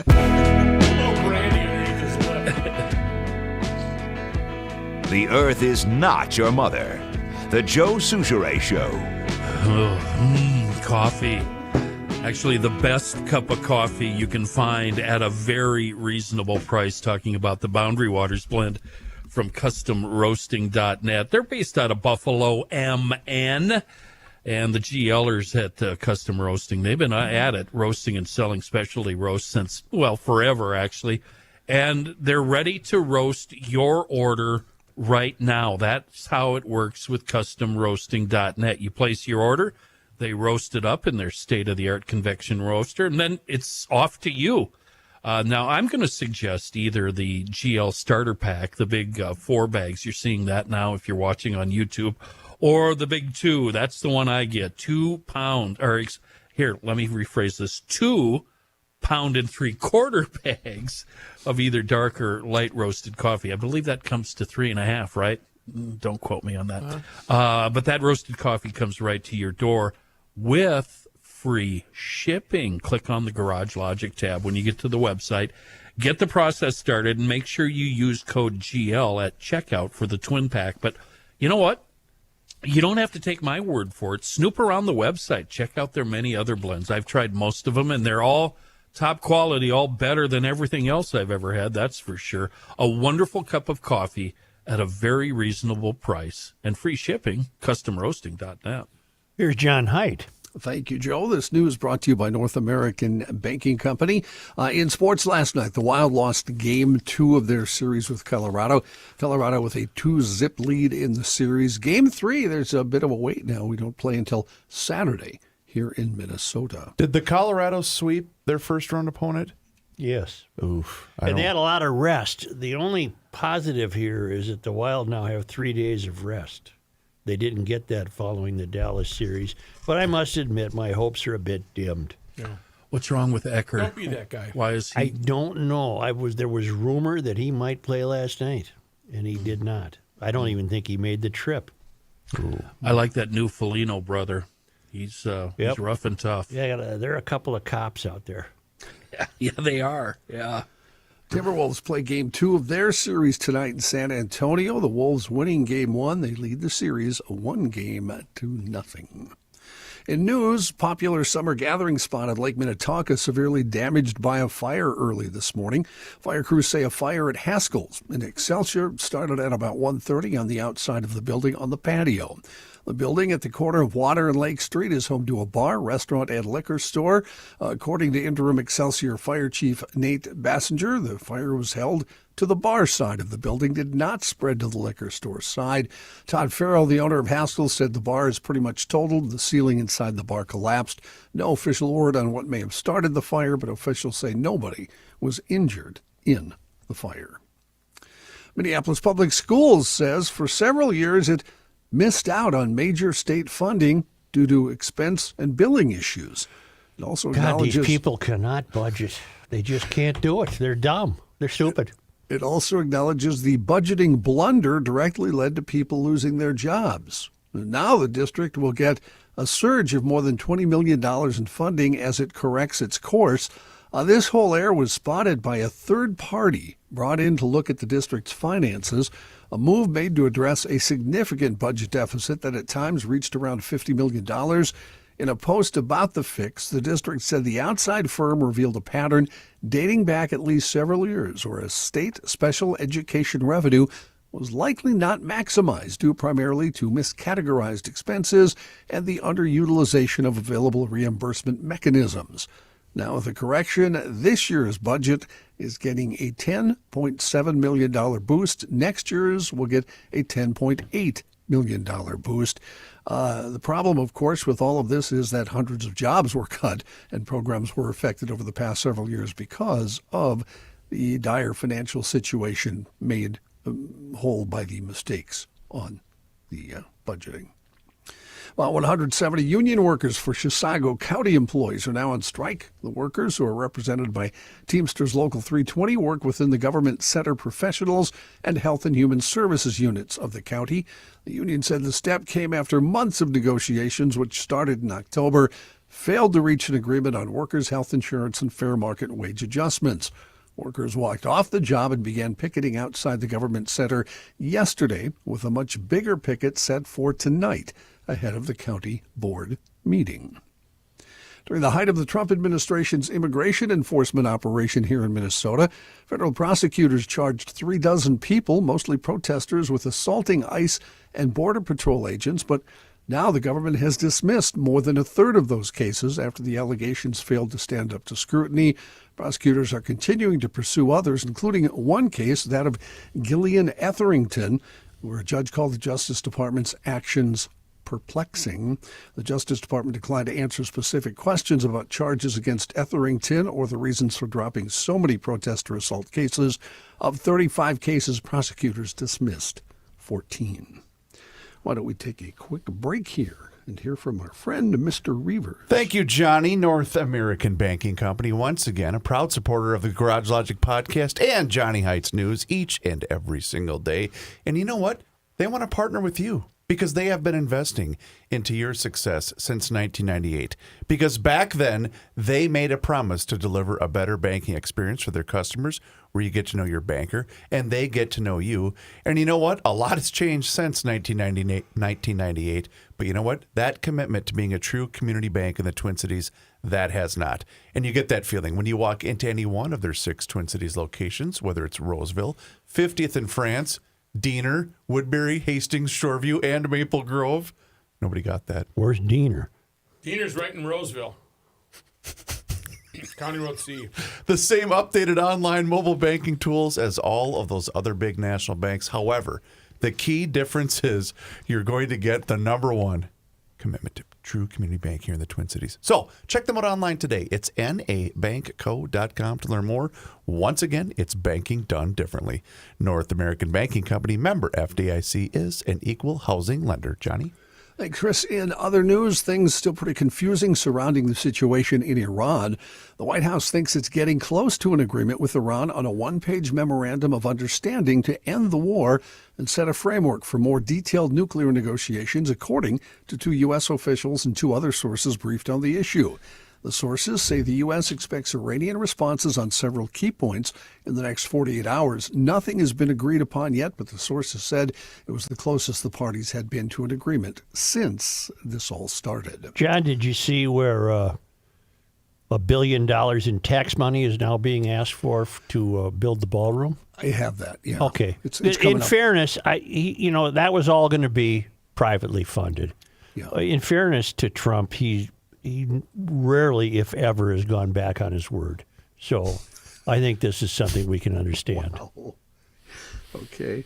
brandy underneath his lip.
The Earth is not your mother. The Joe Souchere Show.
Coffee. Actually, the best cup of coffee you can find at a very reasonable price, talking about the Boundary Waters blend from CustomRoasting.net. They're based out of Buffalo, MN. And the GLers at Custom Roasting, they've been at it, roasting and selling specialty roasts since, well, forever, actually. And they're ready to roast your order right now. That's how it works with CustomRoasting.net. You place your order, they roast it up in their state-of-the-art convection roaster, and then it's off to you. Now, I'm going to suggest either the GL Starter Pack, the big 4 bags, you're seeing that now if you're watching on YouTube, or the big 2. That's the one I get. 2 pound, or here, let me rephrase this. 2 pound and 3/4 bags of either dark or light roasted coffee. I believe that comes to 3.5, right? Don't quote me on that. But that roasted coffee comes right to your door with free shipping. Click on the Garage Logic tab when you get to the website. Get the process started and make sure you use code GL at checkout for the twin pack. But you know what? You don't have to take my word for it. Snoop around the website. Check out their many other blends. I've tried most of them, and they're all top quality, all better than everything else I've ever had, that's for sure. A wonderful cup of coffee at a very reasonable price. And free shipping, CustomRoasting.net.
Here's John Heidt.
Thank you, Joe. This news brought to you by North American Banking Company. In sports last night, the Wild lost Game 2 of their series with Colorado. Colorado with a 2-zip lead in the series. Game 3, there's a bit of a wait now. We don't play until Saturday here in Minnesota.
Did the Colorado sweep their first-round opponent?
Yes.
Oof.
And they had a lot of rest. The only positive here is that the Wild now have 3 days of rest. They didn't get that following the Dallas series. But I must admit, my hopes are a bit dimmed.
Yeah.
What's wrong with Ecker?
Don't be that guy.
Why is he?
I don't know. There was rumor that he might play last night, and he did not. I don't even think he made the trip.
Ooh.
I like that new Foligno brother. He's rough and tough.
Yeah, there are a couple of cops out there.
Yeah, they are. Yeah.
Timberwolves play Game 2 of their series tonight in San Antonio. The Wolves winning Game 1. They lead the series 1-0. In news, popular summer gathering spot at Lake Minnetonka severely damaged by a fire early this morning. Fire crews say a fire at Haskell's in Excelsior started at about 1:30 on the outside of the building on the patio. The building at the corner of Water and Lake Street is home to a bar, restaurant, and liquor store. According to interim Excelsior Fire Chief Nate Bassinger, the fire was held to the bar side of the building, did not spread to the liquor store side. Todd Farrell, the owner of Haskell, said the bar is pretty much totaled. The ceiling inside the bar collapsed. No official word on what may have started the fire, but officials say nobody was injured in the fire. Minneapolis Public Schools says for several years it missed out on major state funding due to expense and billing issues. It also acknowledges
these people cannot budget. They just can't do it. They're dumb. They're stupid.
It also acknowledges the budgeting blunder directly led to people losing their jobs. Now the district will get a surge of more than $20 million in funding as it corrects its course. This whole error was spotted by a third party brought in to look at the district's finances, a move made to address a significant budget deficit that at times reached around $50 million. In a post about the fix, the district said the outside firm revealed a pattern dating back at least several years where a state special education revenue was likely not maximized due primarily to miscategorized expenses and the underutilization of available reimbursement mechanisms. Now, with the correction, this year's budget is getting a $10.7 million boost. Next year's will get a $10.8 million boost. The problem, of course, with all of this is that hundreds of jobs were cut and programs were affected over the past several years because of the dire financial situation made whole by the mistakes on the budgeting. Well, 170 union workers for Chisago County employees are now on strike. The workers, who are represented by Teamsters Local 320, work within the government center professionals and health and human services units of the county. The union said the step came after months of negotiations, which started in October. failed to reach an agreement on workers' health insurance and fair market wage adjustments. Workers walked off the job and began picketing outside the government center yesterday, with a much bigger picket set for tonight ahead of the county board meeting. During the height of the Trump administration's immigration enforcement operation here in Minnesota, federal prosecutors charged 36 people, mostly protesters, with assaulting ICE and Border Patrol agents, but now the government has dismissed more than a third of those cases after the allegations failed to stand up to scrutiny. Prosecutors are continuing to pursue others, including one case, that of Gillian Etherington, where a judge called the Justice Department's actions perplexing. The Justice Department declined to answer specific questions about charges against Etherington or the reasons for dropping so many protester assault cases. Of 35 cases, prosecutors dismissed 14. Why don't we take a quick break here and hear from our friend, Mr. Reaver.
Thank you, Johnny. North American Banking Company, once again, a proud supporter of the Garage Logic podcast and Johnny Height's News each and every single day. And you know what? They want to partner with you because they have been investing into your success since 1998. Because back then, they made a promise to deliver a better banking experience for their customers where you get to know your banker and they get to know you. And you know what? A lot has changed since 1998. But you know what? That commitment to being a true community bank in the Twin Cities, that has not. And you get that feeling when you walk into any one of their 6 Twin Cities locations, whether it's Roseville, 50th in France, Diener, Woodbury, Hastings, Shoreview, and Maple Grove. Nobody got that.
Where's Diener?
Diener's right in Roseville. County Road C.
The same updated online mobile banking tools as all of those other big national banks. However, the key difference is you're going to get the number one commitment to true community bank here in the Twin Cities. So check them out online today. It's nabankco.com to learn more. Once again, it's banking done differently. North American Banking Company, member FDIC, is an equal housing lender. Johnny?
Hey, Chris, in other news, things still pretty confusing surrounding the situation in Iran. The White House thinks it's getting close to an agreement with Iran on a one-page memorandum of understanding to end the war and set a framework for more detailed nuclear negotiations, according to 2 U.S. officials and 2 other sources briefed on the issue. The sources say the U.S. expects Iranian responses on several key points in the next 48 hours. Nothing has been agreed upon yet, but the sources said it was the closest the parties had been to an agreement since this all started.
John, did you see where $1 billion in tax money is now being asked for to build the ballroom?
I have that, yeah.
Okay.
It's
in fairness, that was all going to be privately funded.
Yeah.
In fairness to Trump, he rarely, if ever, has gone back on his word. So I think this is something we can understand.
Wow. Okay.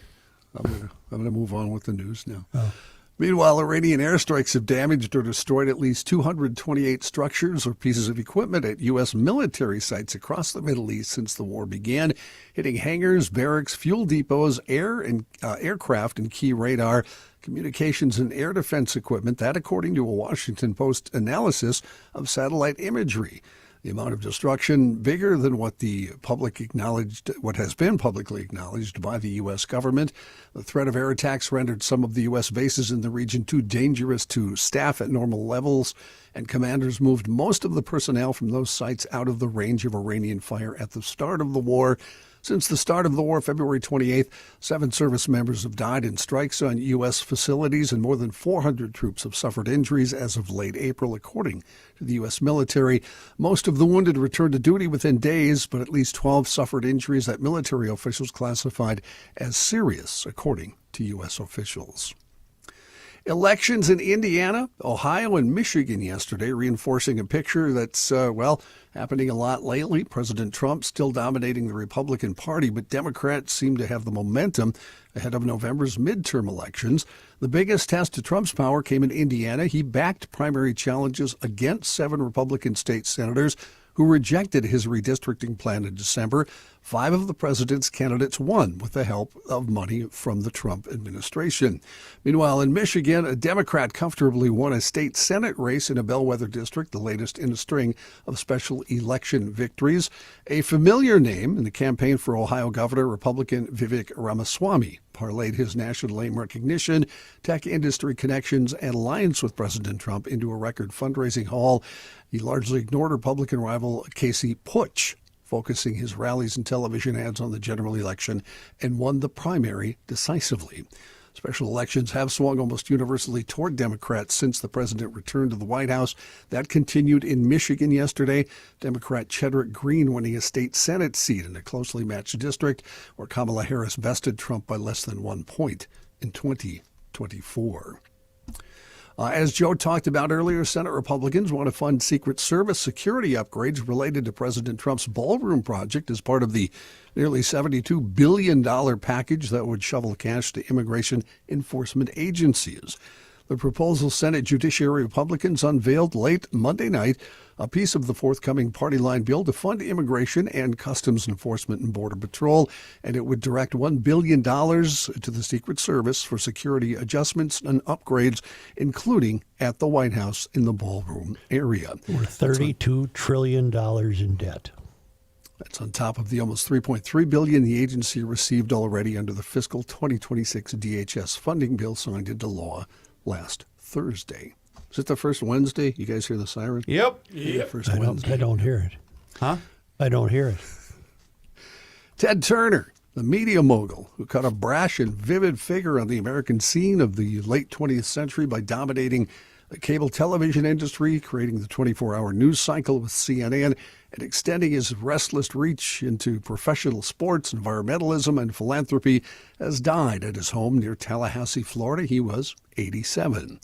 I'm gonna move on with the news now. Oh. Meanwhile, Iranian airstrikes have damaged or destroyed at least 228 structures or pieces of equipment at U.S. military sites across the Middle East since the war began, hitting hangars, barracks, fuel depots, aircraft, and key radar, communications, and air defense equipment. That, according to a Washington Post analysis of satellite imagery. The amount of destruction bigger than what has been publicly acknowledged by the U.S. government. The threat of air attacks rendered some of the U.S. bases in the region too dangerous to staff at normal levels, and commanders moved most of the personnel from those sites out of the range of Iranian fire at the start of the war. Since the start of the war, February 28th, 7 service members have died in strikes on U.S. facilities, and more than 400 troops have suffered injuries as of late April, according to the U.S. military. Most of the wounded returned to duty within days, but at least 12 suffered injuries that military officials classified as serious, according to U.S. officials. Elections in Indiana, Ohio, and Michigan yesterday, reinforcing a picture that's, happening a lot lately. President Trump still dominating the Republican Party, but Democrats seem to have the momentum ahead of November's midterm elections. The biggest test to Trump's power came in Indiana. He backed primary challenges against 7 Republican state senators who rejected his redistricting plan in December. 5 of the president's candidates won with the help of money from the Trump administration. Meanwhile, in Michigan, a Democrat comfortably won a state Senate race in a bellwether district, the latest in a string of special election victories. A familiar name in the campaign for Ohio Governor, Republican Vivek Ramaswamy, parlayed his national name recognition, tech industry connections, and alliance with President Trump into a record fundraising haul. He largely ignored Republican rival Casey Putsch, focusing his rallies and television ads on the general election, and won the primary decisively. Special elections have swung almost universally toward Democrats since the president returned to the White House. That continued in Michigan yesterday. Democrat Chedrick Green winning a state Senate seat in a closely matched district where Kamala Harris bested Trump by less than 1 point in 2024. As Joe talked about earlier, Senate Republicans want to fund Secret Service security upgrades related to President Trump's ballroom project as part of the nearly $72 billion package that would shovel cash to immigration enforcement agencies. The proposal Senate Judiciary Republicans unveiled late Monday night, a piece of the forthcoming party line bill to fund immigration and customs enforcement and border patrol, and it would direct $1 billion to the Secret Service for security adjustments and upgrades, including at the White House in the ballroom area.
We're $32 trillion in debt.
That's on top of the almost $3.3 billion the agency received already under the fiscal 2026 DHS funding bill signed into law last Thursday. Is it the first Wednesday? You guys hear the siren?
Yep.
First
I
Wednesday.
don't hear it.
Huh?
I don't hear it.
Ted Turner, the media mogul who cut a brash and vivid figure on the American scene of the late 20th century by dominating the cable television industry, creating the 24-hour news cycle with CNN, and extending his restless reach into professional sports, environmentalism, and philanthropy, has died at his home near Tallahassee, Florida. He was 87.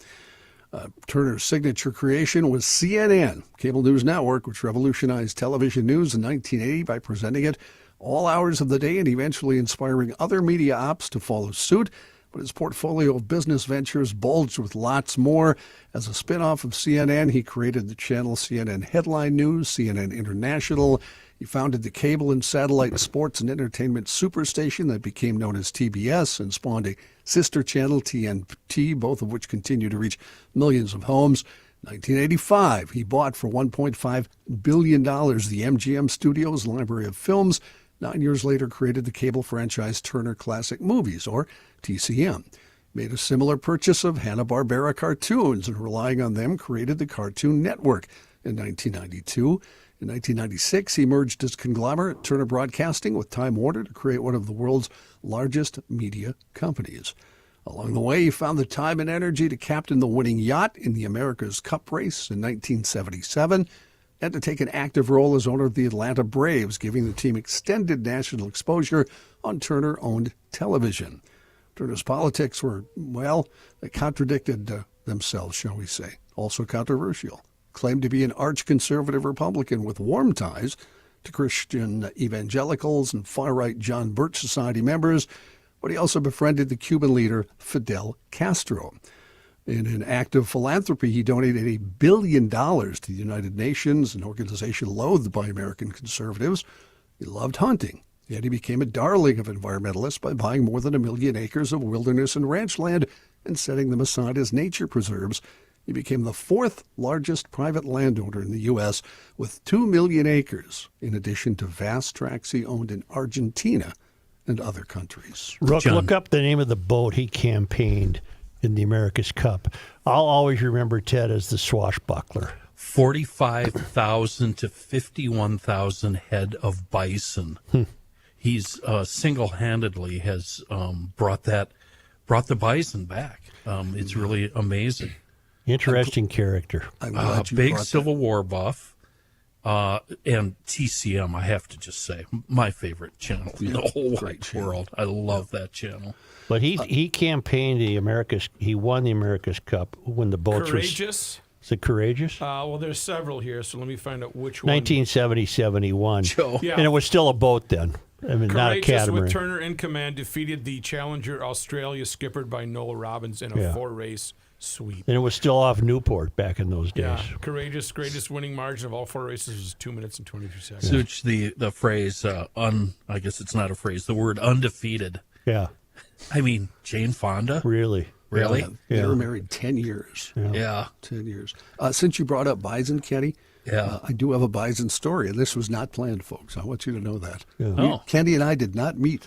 Turner's signature creation was CNN, cable news network, which revolutionized television news in 1980 by presenting it all hours of the day and eventually inspiring other media ops to follow suit. But his portfolio of business ventures bulged with lots more. As a spinoff of CNN, he created the channel CNN Headline News, CNN International. He founded the cable and satellite sports and entertainment superstation that became known as TBS and spawned a sister channel, TNT, both of which continue to reach millions of homes. 1985, he bought for $1.5 billion the MGM Studios Library of Films. 9 years later, created the cable franchise Turner Classic Movies, or TCM. Made a similar purchase of Hanna-Barbera cartoons and, relying on them, created the Cartoon Network in 1992. In 1996, he merged his conglomerate, Turner Broadcasting, with Time Warner to create one of the world's largest media companies. Along the way, he found the time and energy to captain the winning yacht in the America's Cup race in 1977 and to take an active role as owner of the Atlanta Braves, giving the team extended national exposure on Turner-owned television. Turner's politics were, well, they contradicted themselves, shall we say. Also controversial. Claimed to be an arch-conservative Republican with warm ties to Christian evangelicals and far-right John Birch Society members, but he also befriended the Cuban leader Fidel Castro. In an act of philanthropy, he donated $1 billion to the United Nations, an organization loathed by American conservatives. He loved hunting, yet he became a darling of environmentalists by buying more than 1 million acres of wilderness and ranch land and setting them aside as nature preserves. He became the 4th largest private landowner in the U.S. with 2 million acres, in addition to vast tracts he owned in Argentina and other countries.
Rook, look up the name of the boat he campaigned in the America's Cup. I'll always remember Ted as the swashbuckler.
45,000 to 51,000 head of bison. He's single-handedly has brought the bison back. It's really amazing.
Interesting character.
Big Civil War buff. And TCM, I have to just say, my favorite channel in the whole wide world. I love that channel.
But he campaigned he won the America's Cup when the boats
Courageous?
Is it Courageous?
Well, there's several here, so let me find out which one.
1970-71.
Yeah.
And it was still a boat then. I mean, not a
Courageous
catamaran.
with Turner in command defeated the Challenger Australia skippered by Noel Robbins in a 4-race sweep.
And it was still off Newport back in those days.
Yeah, Courageous, greatest winning margin of all 4 races was 2 minutes and 23 seconds.
Such the phrase, I guess it's not a phrase, the word undefeated.
Yeah.
I mean, Jane Fonda?
Really?
Really?
They were married 10 years.
Yeah.
10 years. Since you brought up bison, Kenny, I do have a bison story, and this was not planned, folks. I want you to know that.
Yeah.
Kenny and I did not meet.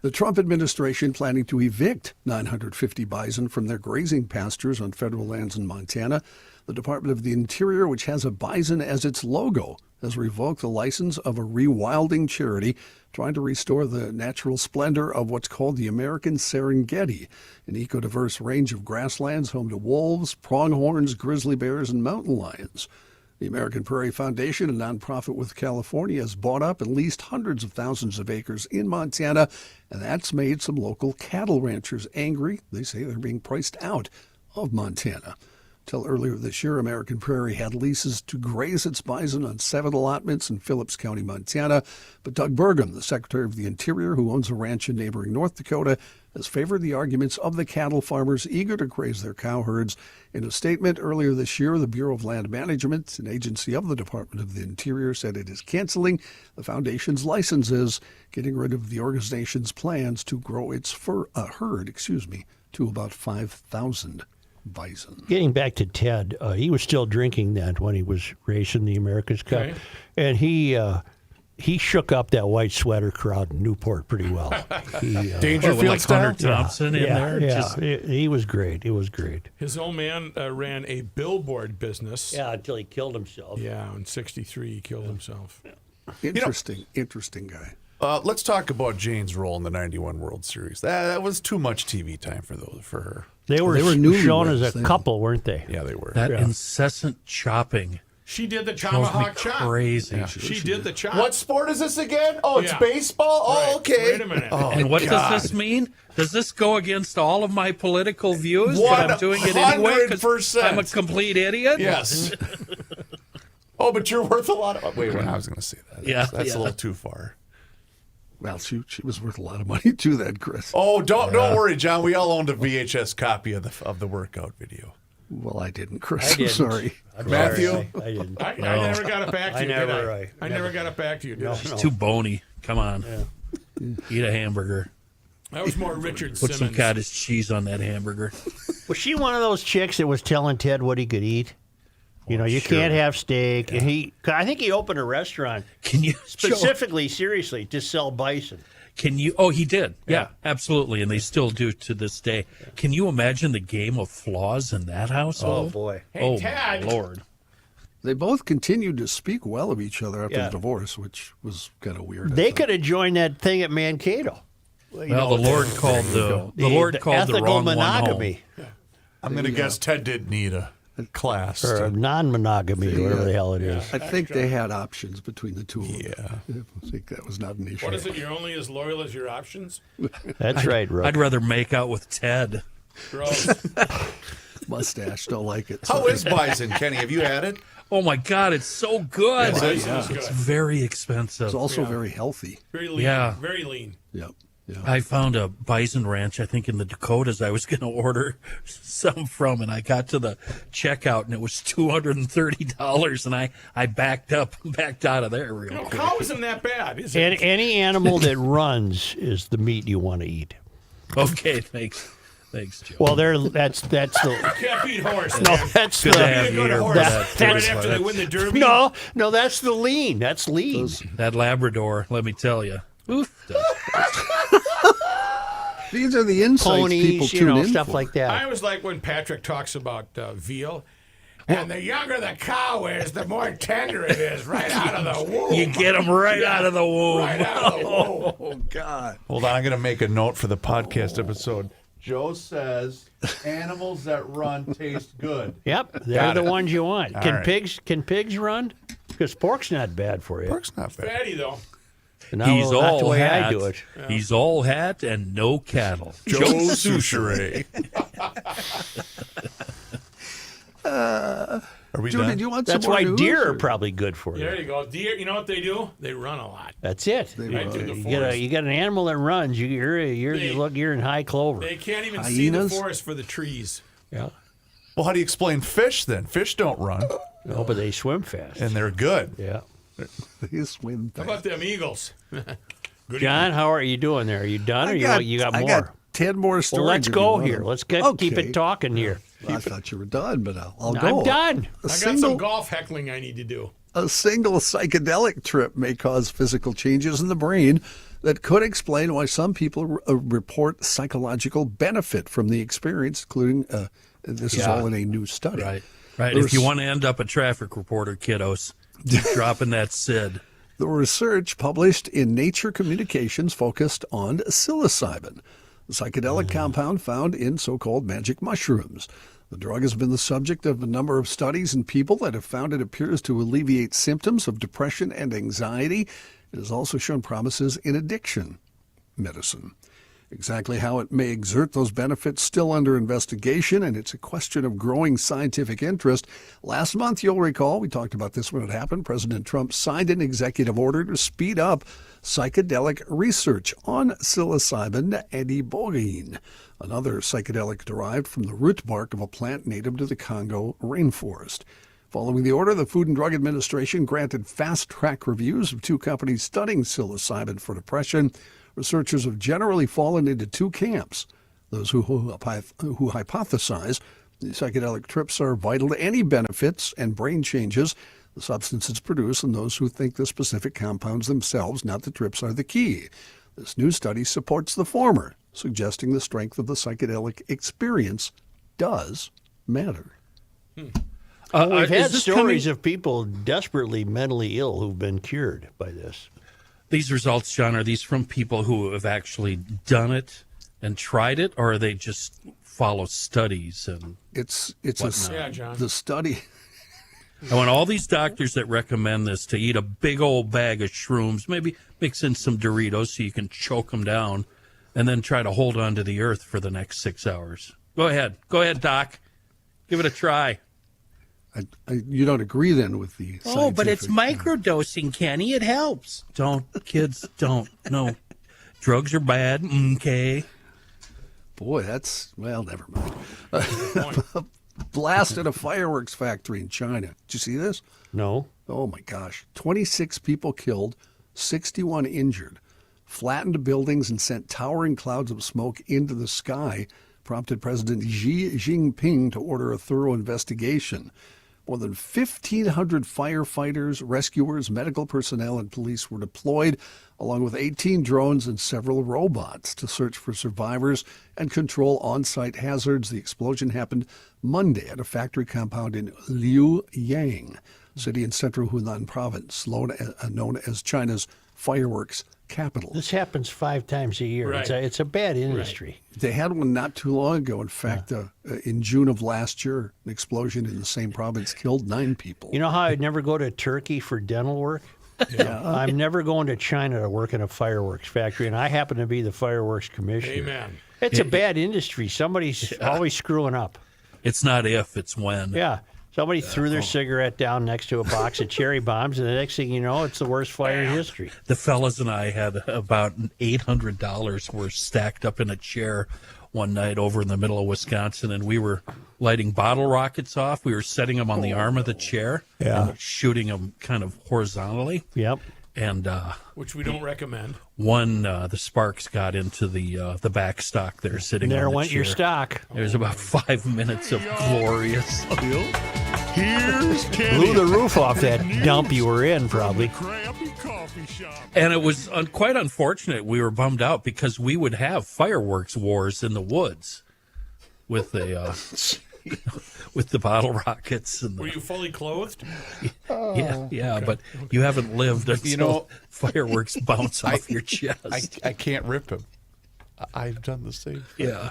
The Trump administration planning to evict 950 bison from their grazing pastures on federal lands in Montana. The Department of the Interior, which has a bison as its logo, has revoked the license of a rewilding charity trying to restore the natural splendor of what's called the American Serengeti, an eco-diverse range of grasslands home to wolves, pronghorns, grizzly bears, and mountain lions. The American Prairie Foundation, a nonprofit with California, has bought up and leased hundreds of thousands of acres in Montana, and that's made some local cattle ranchers angry. They say they're being priced out of Montana. Till earlier this year, American Prairie had leases to graze its bison on 7 allotments in Phillips County, Montana. But Doug Burgum, the Secretary of the Interior, who owns a ranch in neighboring North Dakota, has favored the arguments of the cattle farmers eager to graze their cow herds. In a statement earlier this year, the Bureau of Land Management, an agency of the Department of the Interior, said it is canceling the foundation's licenses, getting rid of the organization's plans to grow its herd to about 5,000 bison.
Getting back to Ted, he was still drinking then when he was racing the America's Cup, and he shook up that white sweater crowd in Newport pretty well.
Dangerfield like Hunter Thompson in there.
Yeah, he was great. It was great.
His old man ran a billboard business.
Yeah, until he killed himself.
Yeah, in '63 he killed himself.
Interesting guy.
Let's talk about Jane's role in the '91 World Series. That was too much TV time for her.
They were shown as a couple, weren't they?
Yeah, they were.
That incessant chopping.
She did the tomahawk chop.
Crazy.
Yeah. She did the chop.
What sport is this again? Oh, it's baseball? Oh,
Right.
okay.
Wait a minute.
And what does this mean? Does this go against all of my political views? But I'm doing it anyway because I'm a complete idiot?
Yes. Oh, but you're worth a lot of... Wait, I was going to say that.
Yeah.
That's a little too far.
Well, she was worth a lot of money too, then, Chris.
Oh, don't worry, John. We all owned a VHS copy of the workout video.
Well, I didn't, Chris.
I didn't.
I'm sorry.
Matthew?
I didn't.
I never got it back to you, did I? I never got it back to you, did I?
She's too bony. Come on. Eat a hamburger.
That was more Richard
Put
Simmons.
some cottage cheese on that hamburger.
Was she one of those chicks that was telling Ted what he could eat? You know, you can't have steak. And I think he opened a restaurant.
Can you
specifically, seriously, to sell bison?
Can you? Oh, he did. Yeah, absolutely. And they still do to this day. Can you imagine the game of flaws in that household?
Oh, boy.
Hey,
oh,
Ted.
my Lord.
They both continued to speak well of each other after the divorce, which was kind of weird.
They could have joined that thing at Mankato.
Well, the Lord called the Lord called the
ethical
wrong
monogamy.
one home.
I'm going to guess Ted didn't need a class.
Or non-monogamy, whatever the hell it is.
I think they had options between the two of them.
Yeah.
I think that was not an issue.
What is it? You're only as loyal as your options?
That's right, Rook.
I'd rather make out with Ted.
Gross.
Mustache, don't like it.
How is bison, Kenny? Have you had it?
Oh, my God, it's so good.
Bison is good.
It's very expensive.
It's also very healthy.
Very lean.
Yeah.
Very lean.
Yep. Yeah.
I found a bison ranch, I think, in the Dakotas I was going to order some from, and I got to the checkout, and it was $230, and I backed out of there real quick.
Cow isn't that bad, is
And
it?
any animal that runs is the meat you want to eat.
Okay, thanks, Joe.
Well, that's the
You can't beat horse.
no,
man.
that's
Good to
the
have you here.
horse.
That's
Right after they win the Derby.
no, that's the lean. That's lean.
that Labrador, let me tell you. Oof.
These are the insights people
Ponies,
tune in
stuff
for.
like that.
I always like when Patrick talks about veal. And the younger the cow is, the more tender it is, right out of the womb.
You get them right out of the womb.
Right out of the womb.
Oh, God.
Hold on, I'm going to make a note for the podcast episode. Joe says animals that run taste good.
Yep, they're the ones you want.
All
Can
right.
pigs run? Because pork's not bad for you.
Pork's not bad.
Fatty, though.
No,
He's
not
all
the way
hat.
I do it.
He's all hat and no cattle.
Joe Souchere. Are we
Judy,
done?
do you want
That's
some more
why
news,
deer
or-
are probably good for you.
There you go. Deer, you know what they do? They run a lot.
That's it.
Right through the
You
forest.
get an animal that runs. You're in high clover.
They can't even see the
Hyenas?
forest for the trees.
Yeah.
Well, how do you explain fish then? Fish don't run,
No, but they swim fast.
and they're good.
Yeah.
They swim
How
fast.
about them eagles? Good
John, how are you doing there? Are you done, or you got more?
I got 10 more stories.
Well, let's
if you
go
want
here.
them.
Let's keep
Okay.
it talking here.
I thought you were done, but I'll go.
I'm done.
A
I got
single,
some golf heckling I need to do.
a single psychedelic trip may cause physical changes in the brain that could explain why some people report psychological benefit from the experience, including this is all in a new study.
Right. If you want to end up a traffic reporter, kiddos, keep dropping that SID.
The research published in Nature Communications focused on psilocybin, the psychedelic compound found in so-called magic mushrooms. The drug has been the subject of a number of studies in people that have found it appears to alleviate symptoms of depression and anxiety. It has also shown promises in addiction medicine. Exactly how it may exert those benefits still under investigation, and it's a question of growing scientific interest. Last month, you'll recall, we talked about this when it happened, President Trump signed an executive order to speed up psychedelic research on psilocybin and ibogaine, another psychedelic derived from the root bark of a plant native to the Congo rainforest. Following the order, the Food and Drug Administration granted fast-track reviews of two companies studying psilocybin for depression. Researchers have generally fallen into two camps: those who hypothesize the psychedelic trips are vital to any benefits and brain changes the substances produce, and those who think the specific compounds themselves, not the trips, are the key. This new study supports the former, suggesting the strength of the psychedelic experience does matter.
We've had stories of people desperately mentally ill who've been cured by this.
These results, John, are these from people who have actually done it and tried it, or are they just follow studies and
It's
John.
the study.
I want all these doctors that recommend this to eat a big old bag of shrooms, maybe mix in some Doritos so you can choke them down, and then try to hold on to the earth for the next 6 hours. Go ahead, Doc. Give it a try.
You don't agree then with the
Oh, but it's microdosing, Kenny. It helps. Kids, don't. No. Drugs are bad. Okay.
Boy, never mind. Blast at a fireworks factory in China. Did you see this?
No.
Oh, my gosh. 26 people killed, 61 injured. Flattened buildings and sent towering clouds of smoke into the sky, prompted President Xi Jinping to order a thorough investigation. More than 1,500 firefighters, rescuers, medical personnel, and police were deployed, along with 18 drones and several robots, to search for survivors and control on-site hazards. The explosion happened Monday at a factory compound in Liuyang, city in central Hunan province, known as China's fireworks capital.
This happens 5 times a year.
Right.
It's a bad industry.
They had one not too long ago. In fact, in June of last year, an explosion in the same province killed 9 people.
You know how I'd never go to Turkey for dental work?
Yeah.
I'm never going to China to work in a fireworks factory, and I happen to be the fireworks commissioner.
Amen.
It's a bad industry. Somebody's always screwing up.
It's not if, it's when.
Yeah. Somebody threw their cigarette down next to a box of cherry bombs, and the next thing you know, it's the worst fire in history.
The fellas and I had about $800 worth stacked up in a chair one night over in the middle of Wisconsin, and we were lighting bottle rockets off. We were setting them on the arm of the chair and shooting them kind of horizontally.
Yep.
And
Which we don't recommend.
the sparks got into the back stock there sitting
There
on the
went
chair.
your stock.
There was about 5 minutes of glorious.
Here's
Blew the roof off that dump you were in, probably.
Crappy coffee shop.
And it was quite unfortunate. We were bummed out because we would have fireworks wars in the woods with the with the bottle rockets. And
Were you fully clothed?
yeah, but you haven't lived until fireworks bounce off your chest.
I can't rip him. I've done the same.
Yeah.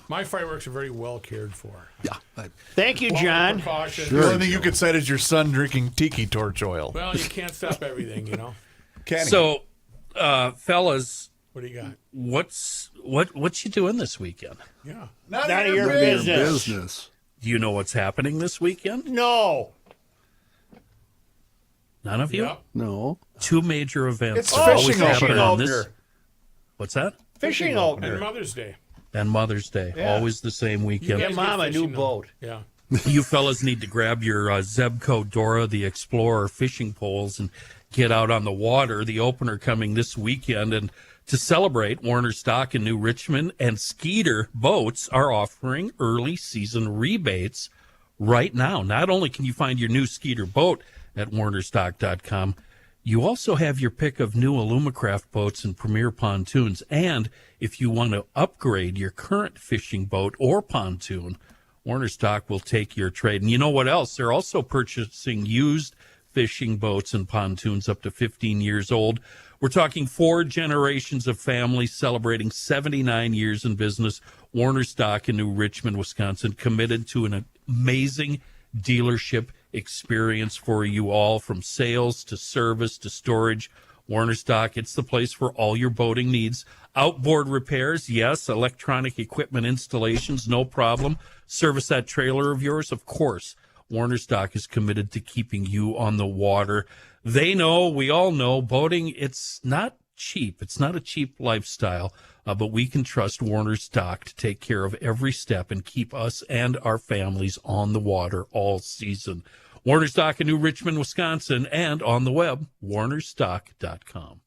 My fireworks are very well cared for.
Yeah.
Thank you, John.
The only thing you could cite is your son drinking tiki torch oil.
Well, you can't stop everything, you know.
Kenny.
So, fellas,
What do you got?
What you doing this weekend?
Yeah.
None of your business.
Do you know what's happening this weekend?
No.
None of you?
Yep.
No.
Two major events.
It's
that always
fishing
happen
opener.
on this. What's that?
Fishing
And
opener.
Mother's Day.
And Mother's Day.
Yeah.
Always the same weekend.
Get Mom a new boat.
Yeah.
You fellas need to grab your Zebco Dora the Explorer fishing poles and get out on the water. The opener coming this weekend. And to celebrate, Warner Stock in New Richmond and Skeeter Boats are offering early season rebates right now. Not only can you find your new Skeeter boat at warnerstock.com, you also have your pick of new Alumacraft boats and Premier pontoons. And if you want to upgrade your current fishing boat or pontoon, Warner Stock will take your trade. And you know what else? They're also purchasing used fishing boats and pontoons up to 15 years old. We're talking 4 generations of families celebrating 79 years in business. Warner Stock in New Richmond, Wisconsin, committed to an amazing dealership experience for you all, from sales to service to storage. Warner Stock, it's the place for all your boating needs. Outboard repairs, yes. Electronic equipment installations, no problem. Service that trailer of yours, of course. Warner Stock is committed to keeping you on the water. They know, we all know, boating, it's not cheap. It's not a cheap lifestyle, but we can trust Warner Stock to take care of every step and keep us and our families on the water all season. Warner Stock in New Richmond, Wisconsin, and on the web, warnerstock.com.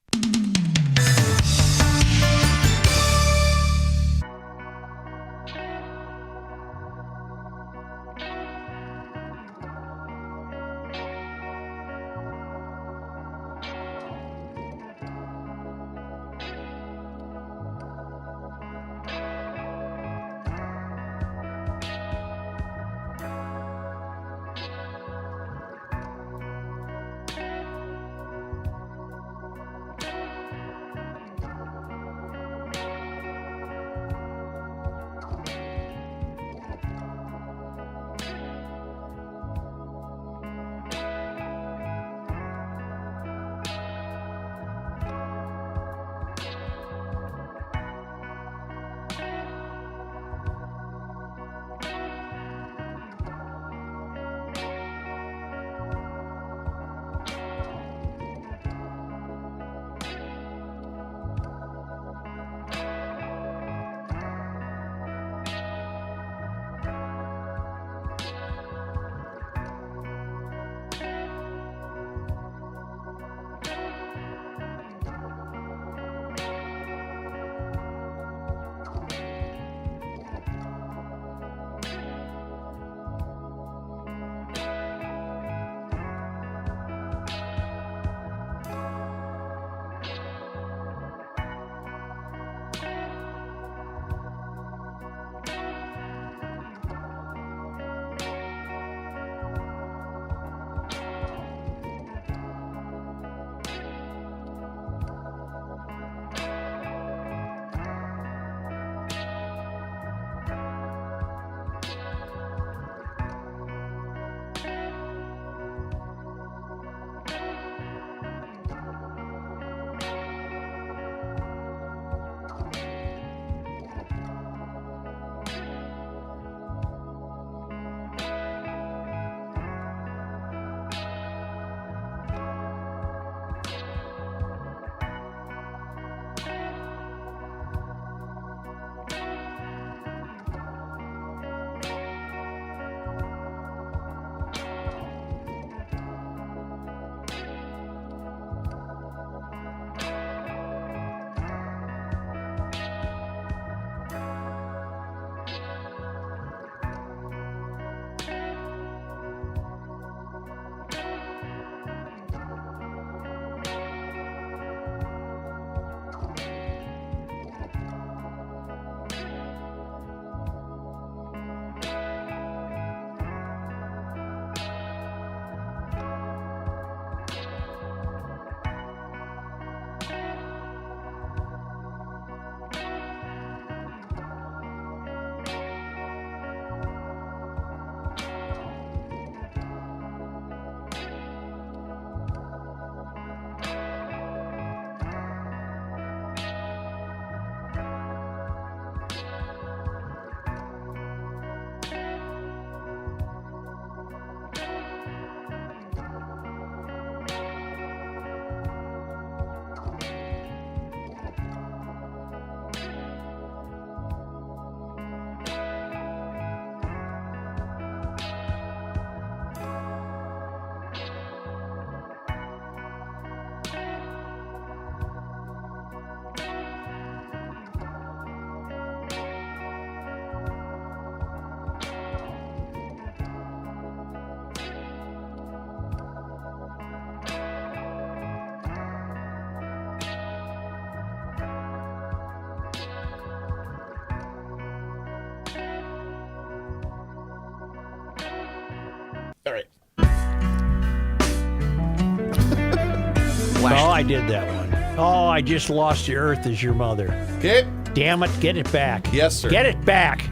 I did that one. Oh, I just lost the earth as your mother.
Okay.
Damn it, get it back.
Yes, sir.
Get it back.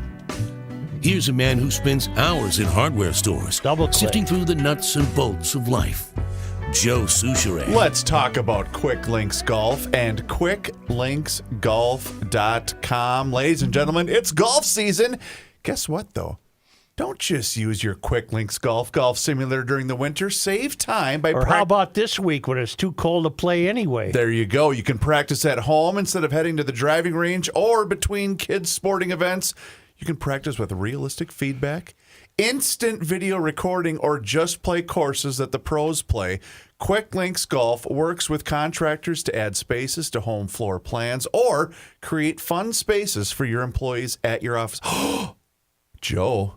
Here's a man who spends hours in hardware stores,
Double click.
sifting through the nuts and bolts of life. Joe Souchere.
Let's talk about Quick Links Golf and QuickLinksGolf.com. Ladies and gentlemen, it's golf season. Guess what, though? Don't just use your Quick Links golf simulator during the winter. Save time by
Or how about this week when it's too cold to play anyway?
There you go. You can practice at home instead of heading to the driving range or between kids' sporting events. You can practice with realistic feedback, instant video recording, or just play courses that the pros play. Quick Links Golf works with contractors to add spaces to home floor plans or create fun spaces for your employees at your office. Joe,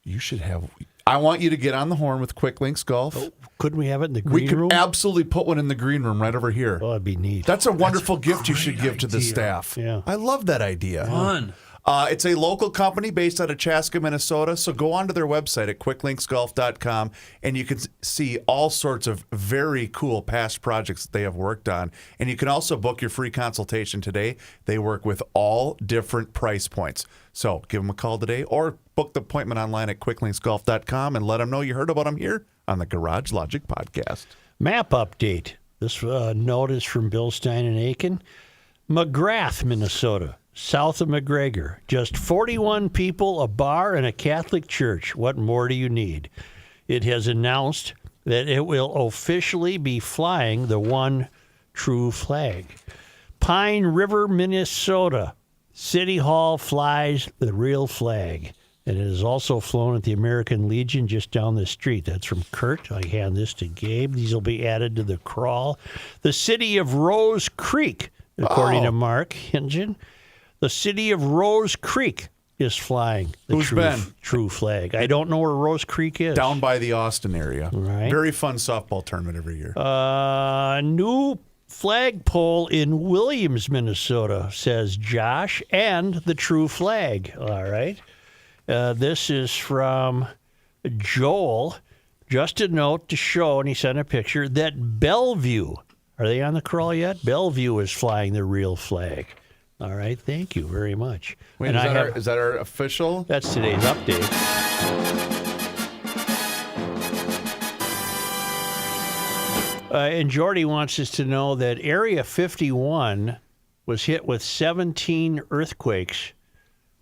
you should have... I want you to get on the horn with Quick Links Golf.
Oh, couldn't we have it in the green room?
We could absolutely put one in the green room right over here.
Oh, that'd be neat.
That's a wonderful gift you should give to the staff.
Yeah.
I love that idea.
Fun.
It's a local company based out of Chaska, Minnesota. So go onto their website at QuickLinksGolf.com, and you can see all sorts of very cool past projects that they have worked on. And you can also book your free consultation today. They work with all different price points. So give them a call today or book the appointment online at QuickLinksGolf.com and let them know you heard about them here on the Garage Logic Podcast.
Map update. This note is from Bill Stein and Aiken. McGrath, Minnesota. South of McGregor. Just 41 people, a bar, and a Catholic church. What more do you need? It has announced that it will officially be flying the one true flag. Pine River, Minnesota. City Hall flies the real flag. And it is also flown at the American Legion just down the street. That's from Kurt. I hand this to Gabe. These will be added to the crawl. The city of Rose Creek, according to Mark Hingen. The city of Rose Creek is flying the true flag. I don't know where Rose Creek is.
Down by the Austin area.
Right.
Very fun softball tournament every year.
New flagpole in Williams, Minnesota, says Josh, and the true flag. All right. This is from Joel. Just a note to show, and he sent a picture, that Bellevue, are they on the crawl yet? Bellevue is flying the real flag. All right, thank you very much.
Wait,
and
is that our official?
That's today's update. And Jordy wants us to know that Area 51 was hit with 17 earthquakes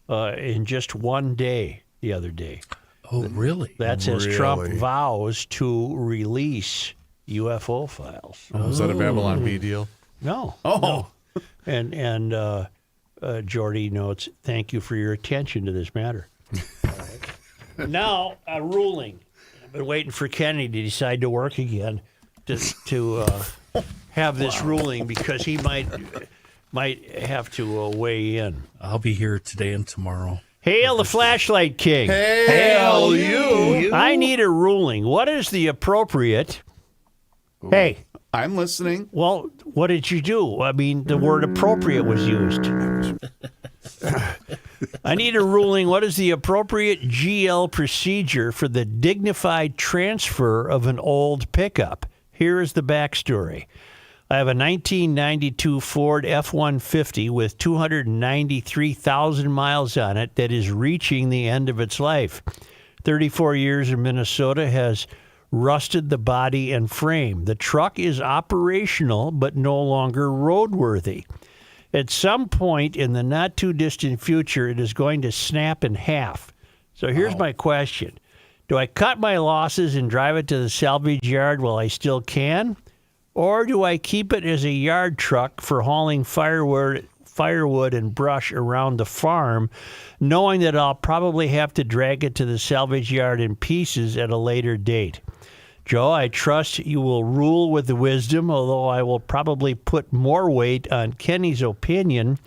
in just one day the other day.
Oh, really?
That's as Trump vows to release UFO files.
Oh, is that a Babylon Bee deal?
No.
Oh.
No. And Jordy notes, thank you for your attention to this matter. Now, a ruling. I've been waiting for Kenny to decide to work again to have this ruling because he might have to weigh in.
I'll be here today and tomorrow.
Hail the Flashlight King.
Hail you.
I need a ruling. What is the appropriate...
Ooh.
Hey.
I'm listening.
Well, what did you do? I mean, the word appropriate was used. I need a ruling. What is the appropriate GL procedure for the dignified transfer of an old pickup? Here is the backstory. I have a 1992 Ford F-150 with 293,000 miles on it that is reaching the end of its life. 34 years in Minnesota has rusted the body and frame. The truck is operational but no longer roadworthy. At some point in the not-too-distant future, it is going to snap in half. So here's my question. Do I cut my losses and drive it to the salvage yard while I still can? Or do I keep it as a yard truck for hauling firewood and brush around the farm, knowing that I'll probably have to drag it to the salvage yard in pieces at a later date? Joe, I trust you will rule with wisdom, although I will probably put more weight on Kenny's opinion,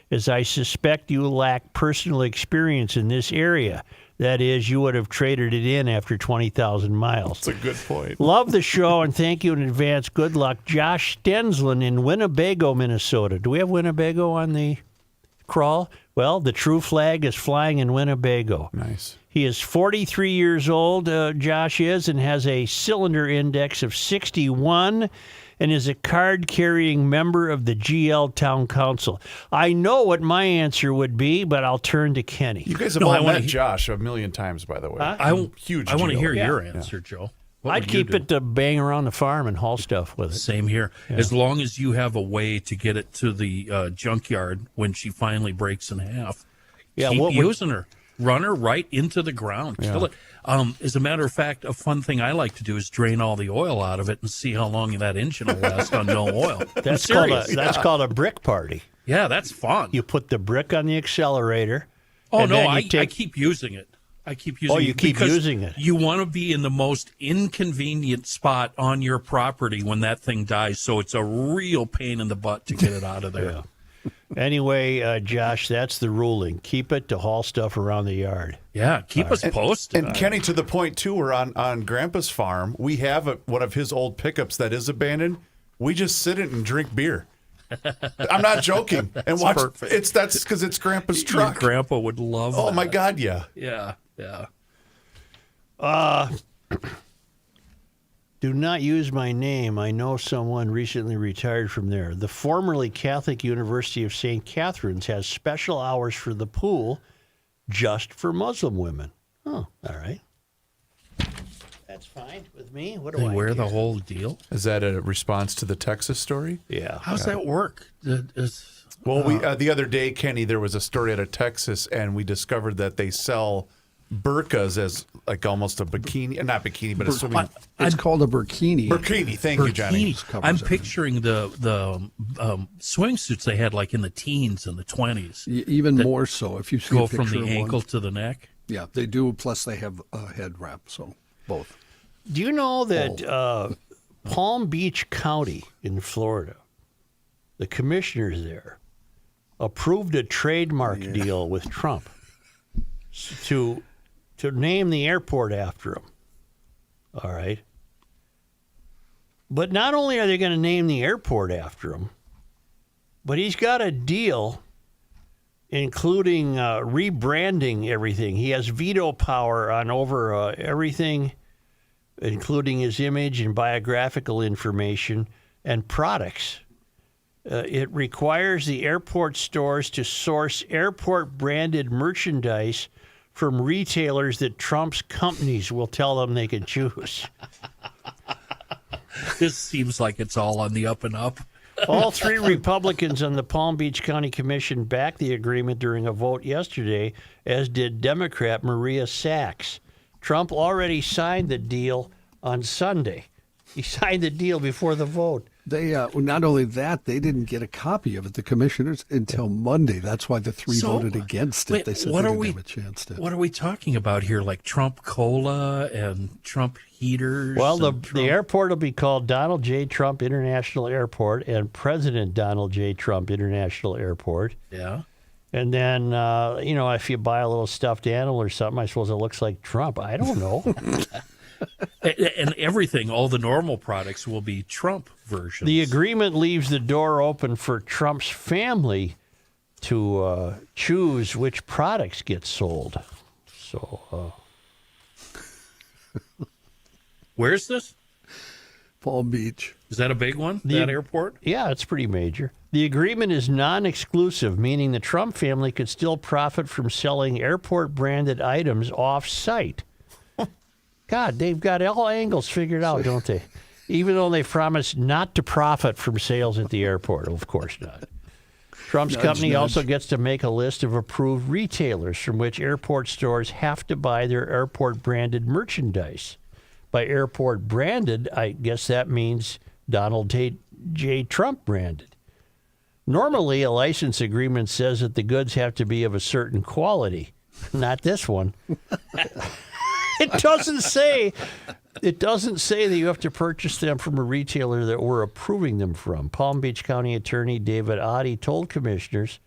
as I suspect you lack personal experience in this area. That is, you would have traded it in after 20,000 miles.
That's a good point.
Love the show, and thank you in advance. Good luck. Josh Stensland in Winnebago, Minnesota. Do we have Winnebago on the crawl? Well, the true flag is flying in Winnebago.
Nice.
He is 43 years old, Josh is, and has a cylinder index of 61 and is a card-carrying member of the GL Town Council? I know what my answer would be, but I'll turn to Kenny.
You guys have all met Josh a million times, by the way. Huge.
I want to
GL.
hear your answer, Joe. What
I'd
would you
keep
do?
it to bang around the farm and haul stuff with it.
Same here.
Yeah.
As long as you have a way to get it to the junkyard when she finally breaks in half, keep using her. Run her right into the ground. Kill it. As a matter of fact, a fun thing I like to do is drain all the oil out of it and see how long that engine will last on no oil.
That's called a brick party.
Yeah, that's fun.
You put the brick on the accelerator.
Oh, no, I keep using it. I keep using it.
Oh, you keep using it.
You want to be in the most inconvenient spot on your property when that thing dies, so it's a real pain in the butt to get it out of there.
Yeah. Anyway, Josh, that's the ruling. Keep it to haul stuff around the yard.
Yeah, keep us posted.
And Kenny, to the point, too, we're on Grandpa's farm. We have one of his old pickups that is abandoned. We just sit in it and drink beer. I'm not joking. And watch. That's because it's Grandpa's truck.
Your grandpa would love that.
Oh, my God, yeah.
Yeah, yeah.
Do not use my name. I know someone recently retired from there. The formerly Catholic University of St. Catherine's has special hours for the pool just for Muslim women. Oh, all right. That's fine with me. What do
They
I
wear
care?
the whole deal?
Is that a response to the Texas story?
Yeah.
How's that work?
Well, the other day, Kenny, there was a story out of Texas, and we discovered that they sell burqas as like almost a bikini, not bikini, but a swimming.
It's called a burkini.
Burkini, thank you, Johnny.
I'm picturing the swimsuits they had like in the teens and the 20s.
Even more so if you see
go
a picture
from
of
the ankle
one.
to the neck.
Yeah, they do. Plus, they have a head wrap, so both.
Do you know that Palm Beach County in Florida, the commissioners there, approved a trademark deal with Trump to name the airport after him? All right. But not only are they going to name the airport after him, but he's got a deal including rebranding everything. He has veto power on over everything, including his image and biographical information and products. It requires the airport stores to source airport-branded merchandise from retailers that Trump's companies will tell them they can choose.
This seems like it's all on the up and up.
All three Republicans on the Palm Beach County Commission backed the agreement during a vote yesterday, as did Democrat Maria Sachs. Trump already signed the deal on Sunday. He signed the deal before the vote.
They not only that, they didn't get a copy of it, the commissioners, until Monday. That's why the three voted against it.
Wait,
They said
what
they
are
didn't
we-
have a chance to.
What are we talking about here? Like Trump Cola and Trump heaters?
Well, the
and Trump-
airport will be called Donald J. Trump International Airport and President Donald J. Trump International Airport.
Yeah.
And then, if you buy a little stuffed animal or something, I suppose it looks like Trump. I don't know.
And everything, all the normal products will be Trump versions.
The agreement leaves the door open for Trump's family to choose which products get sold. So,
Where's this?
Palm Beach.
Is that a big one, that airport?
Yeah, it's pretty major. The agreement is non-exclusive, meaning the Trump family could still profit from selling airport-branded items off-site. God, they've got all angles figured out, don't they? Even though they promised not to profit from sales at the airport. Of course not. Trump's company also gets to make a list of approved retailers from which airport stores have to buy their airport-branded merchandise. By airport-branded, I guess that means Donald J. Trump branded. Normally, a license agreement says that the goods have to be of a certain quality. Not this one. It doesn't say that you have to purchase them from a retailer that we're approving them from. Palm Beach County Attorney David Oddie told commissioners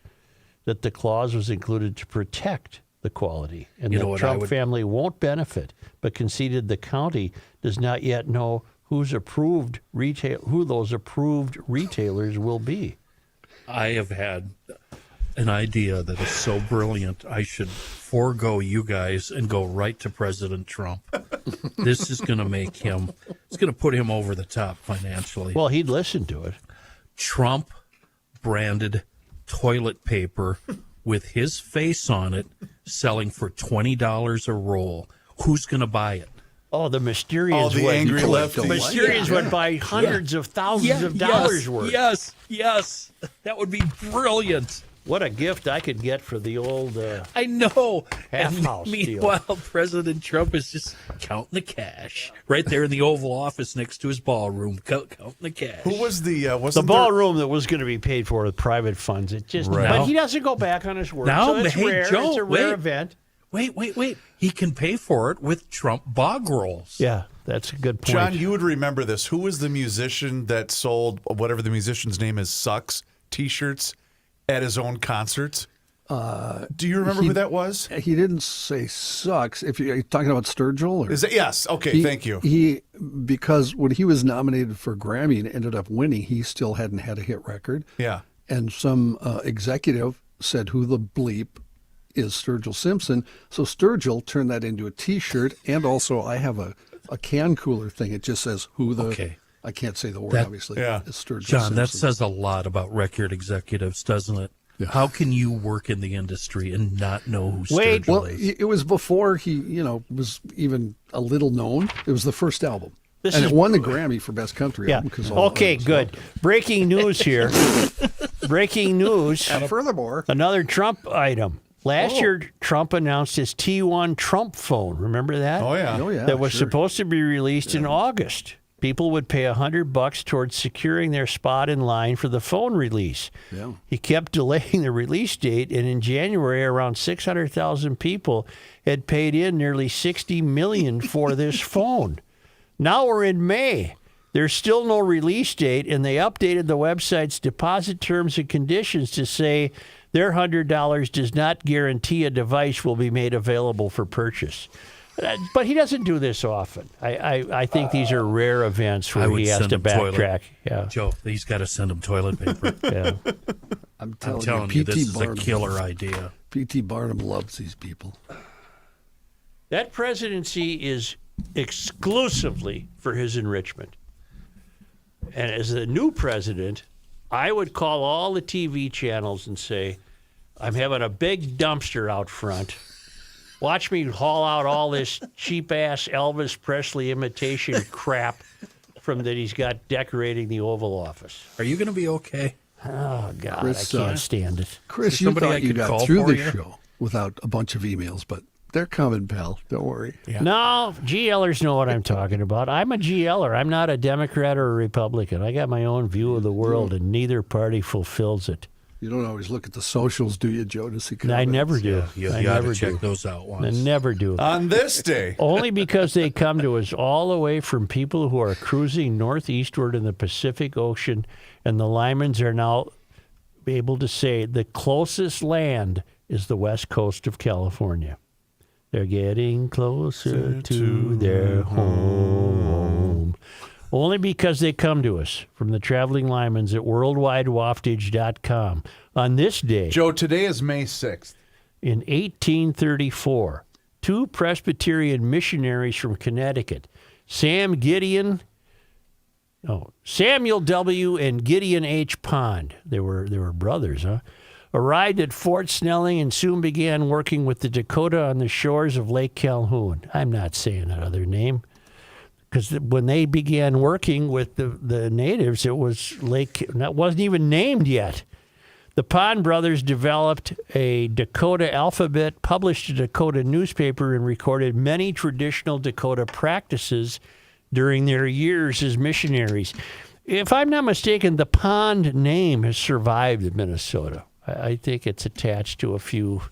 that the clause was included to protect the quality and the Trump family won't benefit, but conceded the county does not yet know who those approved retailers will be.
I have had an idea that is so brilliant, I should forego you guys and go right to President Trump. This is going to make him, it's going to put him over the top financially.
Well, he'd listen to it.
Trump branded toilet paper with his face on it selling for $20 a roll. Who's going to buy it?
Oh, the Mysterians.
The angry lefty.
The Mysterians would buy hundreds of thousands of dollars worth.
Yes. That would be brilliant.
What a gift I could get for the old
I know.
half-house deal.
Meanwhile, President Trump is just counting the cash right there in the Oval Office next to his ballroom, counting the cash.
Who was the
the ballroom that was going to be paid for with private funds? It just,
Right.
but he doesn't go back on his word.
Now,
so it's
hey,
rare.
Joe,
it's a rare event.
Wait. He can pay for it with Trump bog rolls.
Yeah, that's a good point.
John, you would remember this. Who was the musician that sold whatever the musician's name is, Sucks T-shirts at his own concerts? Do you remember who that was?
He didn't say Sucks. Are you talking about Sturgill? Or?
Is it? Yes. Okay, thank you.
Because when he was nominated for Grammy and ended up winning, he still hadn't had a hit record.
Yeah.
And some executive said, "Who the bleep is Sturgill Simpson?" So Sturgill turned that into a T-shirt, and also I have a can cooler thing. It just says, "Who the."
Okay.
I can't say the word, obviously.
Yeah.
It's Sturgill
John,
Simpson.
that says a lot about record executives, doesn't it?
Yeah.
How can you work in the industry and not know who
Wait,
Sturgill
Well,
is?
it was before he, was even a little known. It was the first album.
This
and
is-
it won the Grammy for Best Country
Yeah.
Album. Because all
Okay,
others
good. Breaking news here. Breaking news.
And furthermore,
Another Trump item. Last year, Trump announced his T1 Trump phone. Remember that?
Oh, yeah.
That was supposed to be released in August. People would pay $100 towards securing their spot in line for the phone release.
Yeah.
He kept delaying the release date, and in January, around 600,000 people had paid in nearly $60 million for this phone. Now we're in May. There's still no release date, and they updated the website's deposit terms and conditions to say their $100 does not guarantee a device will be made available for purchase. But he doesn't do this often. I think these are rare events
I
where
would
he has
send
to
him toilet.
backtrack. Yeah.
Joe, he's got to send him toilet paper.
Yeah.
I'm
I'm
telling,
telling
you,
you, this
P.T.
is a
Barnum,
killer idea.
P.T. Barnum loves these people.
That presidency is exclusively for his enrichment. And as the new president, I would call all the TV channels and say, I'm having a big dumpster out front. Watch me haul out all this cheap-ass Elvis Presley imitation crap from that he's got decorating the Oval Office.
Are you going to be okay?
Oh, God,
Chris,
I can't stand it.
Chris,
Is
you
there somebody I
thought you
could
got
call
through
for
this
you?
show without a bunch of emails, but they're coming, pal. Don't worry.
No, GLers know what I'm talking about. I'm a GLer. I'm not a Democrat or a Republican. I got my own view of the world, and neither party fulfills it.
You don't always look at the socials, do you, Joe, to see
I
comments?
never do.
You
I
got
never
to check
do.
those out
I
once.
never do.
On this day.
Only because they come to us all the way from people who are cruising northeastward in the Pacific Ocean, and the Lymans are now able to say the closest land is the west coast of California. They're getting closer to their home. Only because they come to us from the traveling Lymans at worldwidewaftage.com. On this day,
Joe, today is May 6th.
in 1834, two Presbyterian missionaries from Connecticut, Samuel W. and Gideon H. Pond, they were brothers, arrived at Fort Snelling and soon began working with the Dakota on the shores of Lake Calhoun. I'm not saying that other name, because when they began working with the natives, it was that wasn't even named yet. The Pond brothers developed a Dakota alphabet, published a Dakota newspaper, and recorded many traditional Dakota practices during their years as missionaries. If I'm not mistaken, the Pond name has survived in Minnesota. I think it's attached to a few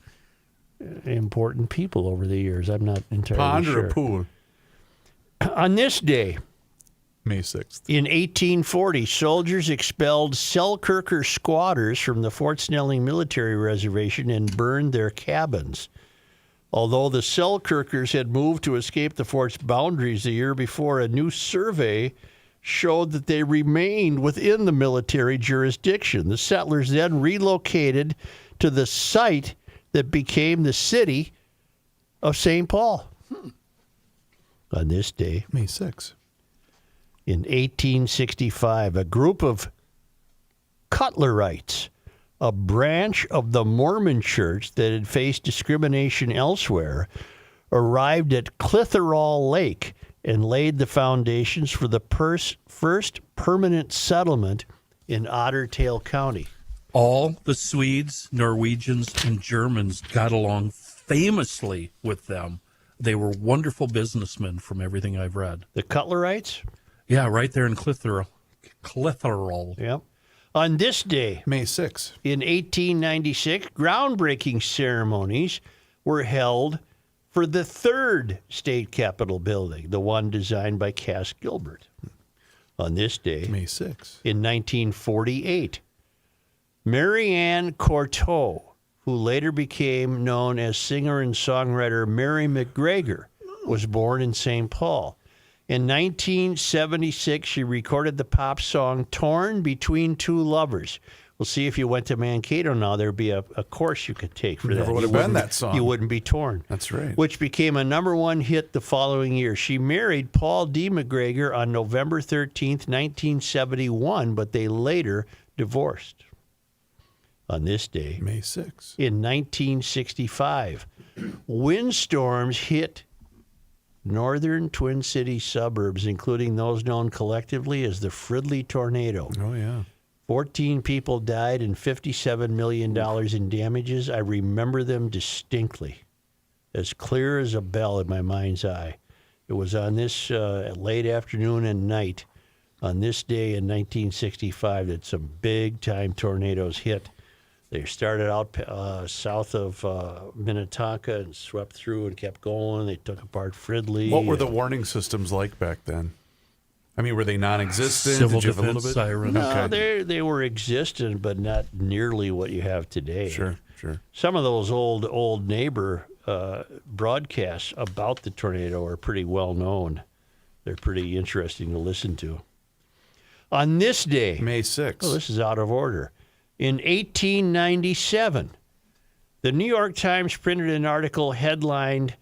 important people over the years. I'm not entirely
Pond
sure.
or a pool?
On this day,
May 6th.
in 1840, soldiers expelled Selkirker squatters from the Fort Snelling military reservation and burned their cabins. Although the Selkirkers had moved to escape the fort's boundaries the year before, a new survey showed that they remained within the military jurisdiction. The settlers then relocated to the site that became the city of St. Paul. On this day,
May 6th.
in 1865, a group of Cutlerites, a branch of the Mormon Church that had faced discrimination elsewhere, arrived at Clitheroe Lake and laid the foundations for the first permanent settlement in Otter Tail County.
All the Swedes, Norwegians, and Germans got along famously with them. They were wonderful businessmen from everything I've read.
The Cutlerites?
Yeah, right there in Clitheroe.
Yep. On this day,
May 6th.
in 1896, groundbreaking ceremonies were held for the third state capitol building, the one designed by Cass Gilbert. On this day,
May 6th.
in 1948, Mary Ann Courteau, who later became known as singer and songwriter Mary McGregor, was born in St. Paul. In 1976, she recorded the pop song Torn Between Two Lovers. We'll see if you went to Mankato now, there'd be a course you could take for that.
Never would have been that song.
You wouldn't be torn.
That's right.
Which became a #1 hit the following year. She married Paul D. McGregor on November 13th, 1971, but they later divorced. On this day,
May 6th.
in 1965, windstorms hit northern Twin Cities suburbs, including those known collectively as the Fridley tornado.
Oh, yeah.
14 people died and $57 million in damages. I remember them distinctly, as clear as a bell in my mind's eye. It was on this late afternoon and night, on this day in 1965, that some big-time tornadoes hit. They started out south of Minnetonka and swept through and kept going. They took apart Fridley.
What were the warning systems like back then? I mean, were they non-existent?
Civil
Did you have a little
defense
bit?
siren.
No, they were existent, but not nearly what you have today.
Sure.
Some of those old neighbor broadcasts about the tornado are pretty well known. They're pretty interesting to listen to. On this day,
May 6th.
oh, this is out of order. In 1897, the New York Times printed an article headlined,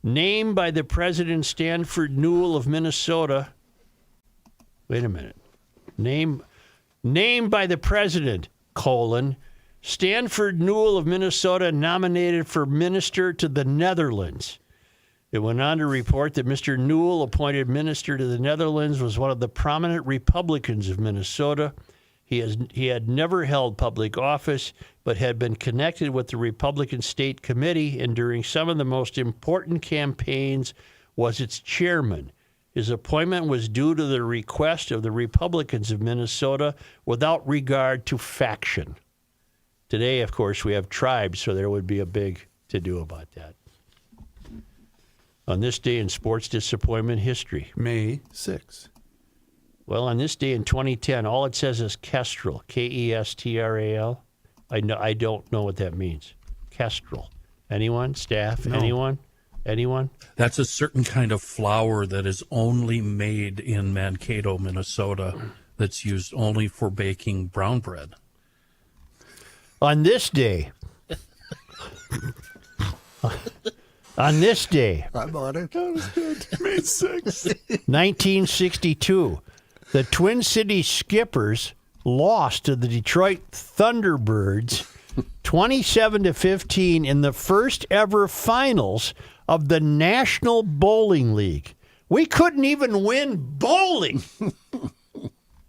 "Named by the President Stanford Newell of Minnesota." Wait a minute. Named by the President, Stanford Newell of Minnesota nominated for minister to the Netherlands. It went on to report that Mr. Newell, appointed minister to the Netherlands, was one of the prominent Republicans of Minnesota. He had never held public office, but had been connected with the Republican State Committee, and during some of the most important campaigns was its chairman. His appointment was due to the request of the Republicans of Minnesota without regard to faction. Today, of course, we have tribes, so there would be a big to-do about that. On this day in sports disappointment history.
May 6th.
Well, on this day in 2010, all it says is Kestrel, Kestral. I don't know what that means. Kestrel. Anyone? Staff?
No.
Anyone?
That's a certain kind of flour that is only made in Mankato, Minnesota, that's used only for baking brown bread.
On this day,
I bought it.
That was good. May 6th.
1962, the Twin Cities Skippers lost to the Detroit Thunderbirds 27-15 in the first ever finals of the National Bowling League. We couldn't even win bowling.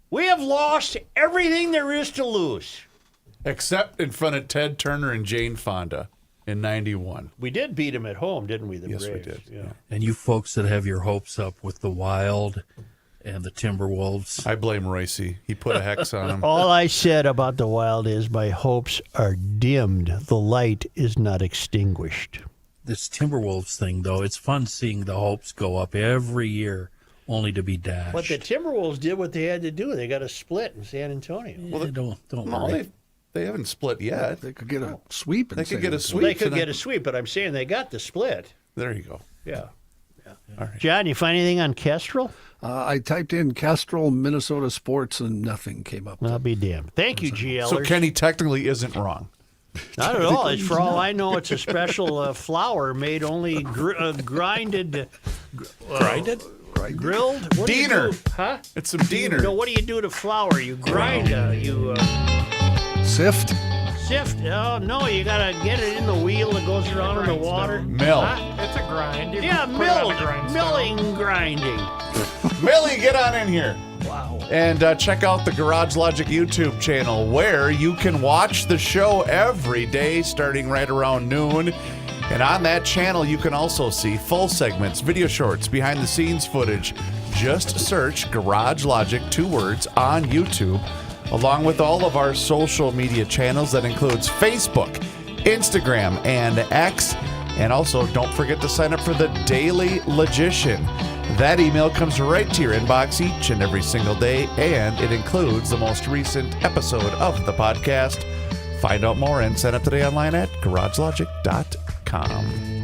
We have lost everything there is to lose.
Except in front of Ted Turner and Jane Fonda in 91.
We did beat them at home, didn't we?
Yes,
Braves?
we did.
Yeah.
And you folks that have your hopes up with the Wild and the Timberwolves.
I blame Royce. He put a hex on him.
All I said about the Wild is my hopes are dimmed. The light is not extinguished.
This Timberwolves thing, though, it's fun seeing the hopes go up every year, only to be dashed.
But the Timberwolves did what they had to do. They got a split in San Antonio.
Well, don't
No,
worry.
they haven't split yet.
They could get a sweep.
They could get a sweep.
They could get a sweep, but I'm saying they got the split.
There you go.
Yeah.
All right.
John, you find anything on Kestrel?
I typed in Kestrel, Minnesota sports, and nothing came up.
I'll be damned. Thank you, GLers.
So Kenny technically isn't wrong.
Not at all. It's for all I know, it's a special flour made only grinded
Grinded?
Grilled? What do you
Diener.
do? Huh?
It's some diener.
No, what do you do to flour? You grind,
Sift?
sift. Oh, no, you got to get it in the wheel that goes around in the water.
Mill.
Huh?
It's a grind. You
Yeah,
put it on a grindstone.
milling, grinding.
Millie, get on in here.
Wow.
And check out the Garage Logic YouTube channel where you can watch the show every day starting right around noon. And on that channel, you can also see full segments, video shorts, behind the scenes footage. Just search Garage Logic, 2 words, on YouTube, along with all of our social media channels. That includes Facebook, Instagram, and X. And also, don't forget to sign up for the Daily Logician. That email comes right to your inbox each and every single day, and it includes the most recent episode of the podcast. Find out more and sign up today online at garagelogic.com.